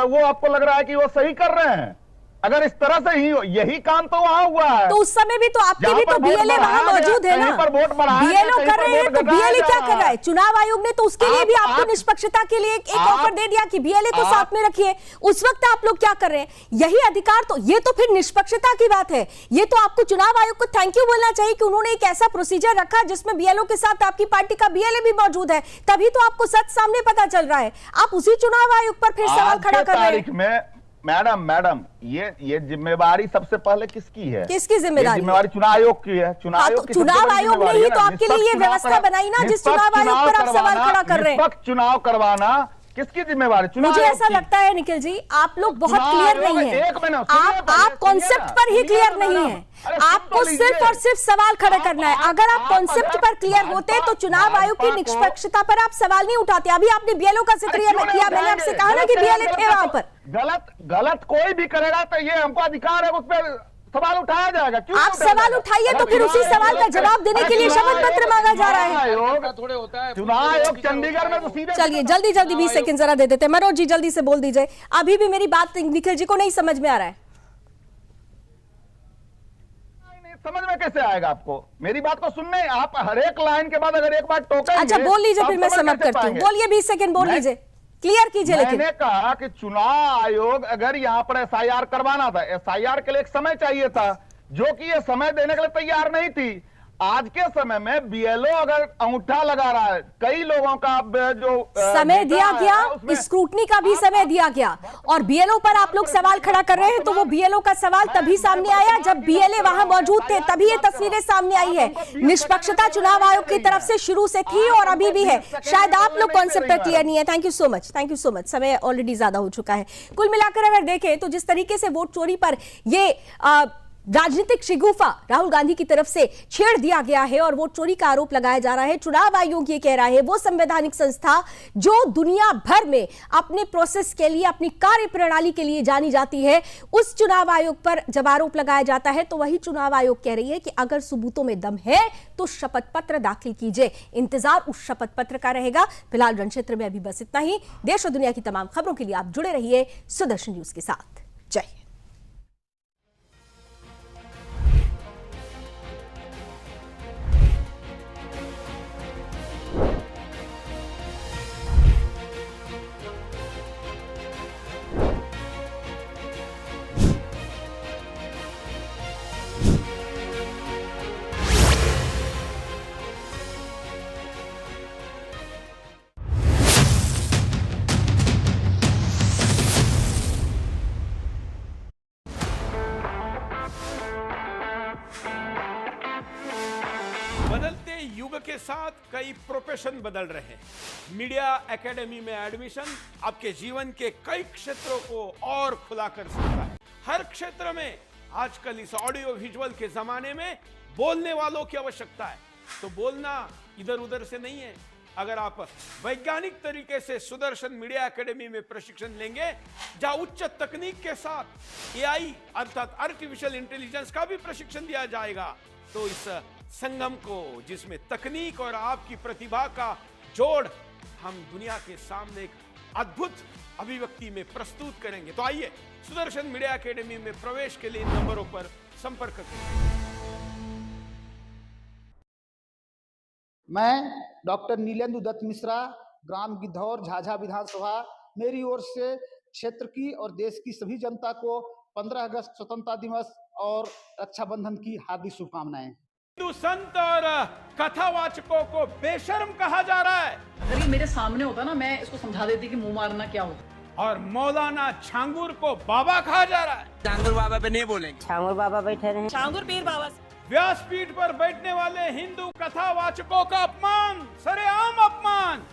वो आपको लग रहा है कि वो सही कर रहे हैं? अगर इस तरह से ही यही काम तो वहां हुआ है, तो उस समय भी तो आपके भी तो बीएलए वहां मौजूद है ना। बीएलओ कर रहे हैं तो बीएलए क्या कर रहा है? चुनाव आयोग ने तो उसके लिए भी आपको निष्पक्षता के लिए एक ऑफर दे दिया कि बीएलए को साथ में रखिए। उस वक्त आप लोग क्या कर रहे हैं? यही अधिकार तो, ये तो फिर निष्पक्षता की बात है। ये तो आपको चुनाव आयोग को थैंक यू बोलना चाहिए कि उन्होंने एक ऐसा प्रोसीजर रखा जिसमें बीएलओ के साथ आपकी पार्टी का बीएलए भी मौजूद है, तभी तो आपको सच सामने पता चल रहा है। आप उसी चुनाव आयोग पर फिर सवाल खड़ा कर रहे हैं। मैडम ये जिम्मेवारी सबसे पहले किसकी है? किसकी जिम्मेदारी? जिम्मेवारी चुनाव आयोग की है। चुनाव आयोग ने ही तो आपके लिए ये व्यवस्था बनाई ना, जिस चुनाव आयोग पर आप सवाल खड़ा कर रहे हैं। चुनाव करवाना किसकी जिम्मेवारी? मुझे ऐसा लगता है निखिल जी, आप लोग बहुत क्लियर नहीं है। आप कॉन्सेप्ट पर ही क्लियर नहीं है। आपको सिर्फ और सिर्फ सवाल खड़ा करना है। अगर आप कॉन्सेप्ट पर क्लियर होते तो चुनाव आयोग की निष्पक्षता पर आप सवाल नहीं उठाते। अभी आपने बीएलओ का जिक्र किया, मैंने आपसे कहा ना कि बीएलए थे वहां पर। गलत कोई भी करेगा तो ये हमको अधिकार है, उस पर सवाल उठाया जाएगा। क्यों आप सवाल उठाइए तो फिर उसी सवाल का जवाब देने के लिए शपथ पत्र मांगा जा रहा है। चुनाव आयोग चंडीगढ़ में तो सीधे। चलिए जल्दी 20 सेकंड जरा दे देते हैं। मनोज जी जल्दी से बोल दीजिए, अभी भी मेरी बात निखिल जी को नहीं समझ में आ रहा है। समझ में कैसे आएगा आपको? मेरी बात को सुनने, आप हर एक लाइन के बाद अगर एक बार टोकेंगे। अच्छा बोल लीजिए, फिर मैं समाप्त करती हूँ। बोलिए 20 सेकंड बोल लीजिए, क्लियर कीजिए। लेकिन मैंने कहा कि चुनाव आयोग अगर यहाँ पर एसआईआर करवाना था, एसआईआर के लिए एक समय चाहिए था, जो कि ये समय देने के लिए तैयार नहीं थी। आज के समय में बीएलओ अगर अंगूठा लगा रहा है, कई लोगों का जो समय दिया गया, स्क्रूटनी का भी समय दिया गया, और बीएलओ पर आप लोग सवाल खड़ा कर रहे हैं, तो वो बीएलओ का सवाल तभी सामने आया जब बीएलए वहां मौजूद थे, तभी ये तस्वीरें सामने आई है। निष्पक्षता चुनाव आयोग की तरफ से शुरू से थी और अभी भी है। शायद आप लोग कॉन्सेप्ट पर क्लियर नहीं है। Thank you so much. समय ऑलरेडी ज्यादा हो चुका है। कुल मिलाकर अगर देखें तो जिस तरीके से वोट चोरी पर ये राजनीतिक शिगुफा राहुल गांधी की तरफ से छेड़ दिया गया है और वोट चोरी का आरोप लगाया जा रहा है। चुनाव आयोग ये कह रहा है, वो संवैधानिक संस्था जो दुनिया भर में अपने प्रोसेस के लिए, अपनी कार्य प्रणाली के लिए जानी जाती है, उस चुनाव आयोग पर जब आरोप लगाया जाता है तो वही चुनाव आयोग कह रही है कि अगर सबूतों में दम है तो शपथ पत्र दाखिल कीजिए। इंतजार उस शपथ पत्र का रहेगा। फिलहाल रण क्षेत्र में अभी बस इतना ही। देश और दुनिया की तमाम खबरों के लिए आप जुड़े रहिए सुदर्शन न्यूज के साथ। जय हिंद। के साथ कई प्रोफेशन बदल रहे हैं। मीडिया एकेडमी में एडमिशन आपके जीवन के कई क्षेत्रों को और खुला कर सकता है। हर क्षेत्र में आजकल इस ऑडियो विजुअल के जमाने में बोलने वालों की आवश्यकता है। तो बोलना इधर उधर से नहीं है। अगर आप वैज्ञानिक तरीके से सुदर्शन मीडिया एकेडमी में प्रशिक्षण लेंगे, जहां उच्च तकनीक के साथ एआई अर्थात आर्टिफिशियल इंटेलिजेंस का भी प्रशिक्षण दिया जाएगा, तो इस संगम को, जिसमें तकनीक और आपकी प्रतिभा का जोड़, हम दुनिया के सामने एक अद्भुत अभिव्यक्ति में प्रस्तुत करेंगे। तो आइए सुदर्शन मीडिया एकेडमी में प्रवेश के लिए इन नंबरों पर संपर्क करें। मैं डॉक्टर नीलेंदु दत्त मिश्रा, ग्राम गिद्धौर झाझा विधानसभा, मेरी ओर से क्षेत्र की और देश की सभी जनता को 15 अगस्त स्वतंत्रता दिवस और रक्षाबंधन की हार्दिक शुभकामनाएं। हिंदू संत और कथावाचकों को बेशर्म कहा जा रहा है। अगर ये मेरे सामने होता ना, मैं इसको समझा देती कि मुंह मारना क्या होता। और मौलाना छांगुर को बाबा कहा जा रहा है। छांगुर बाबा पे नहीं बोलेंगे। छांगुर बाबा बैठे रहे। छांगुर पीर बाबा। व्यासपीठ पर बैठने वाले हिंदू कथावाचकों का अपमान, सरेआम अपमान।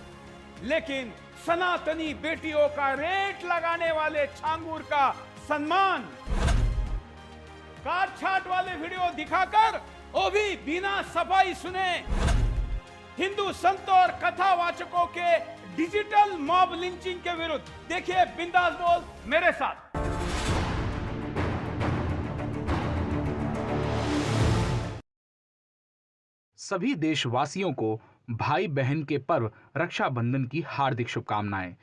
लेकिन सनातनी बेटियों का रेट लगाने वाले छांगुर का सम्मान। काट छाट वाले वीडियो दिखाकर वो भी बिना सफाई सुने हिंदू संतों और कथावाचकों के डिजिटल मॉब लिंचिंग के विरुद्ध देखिए बिंदास बोल मेरे साथ। सभी देशवासियों को भाई बहन के पर्व रक्षाबंधन की हार्दिक शुभकामनाएं।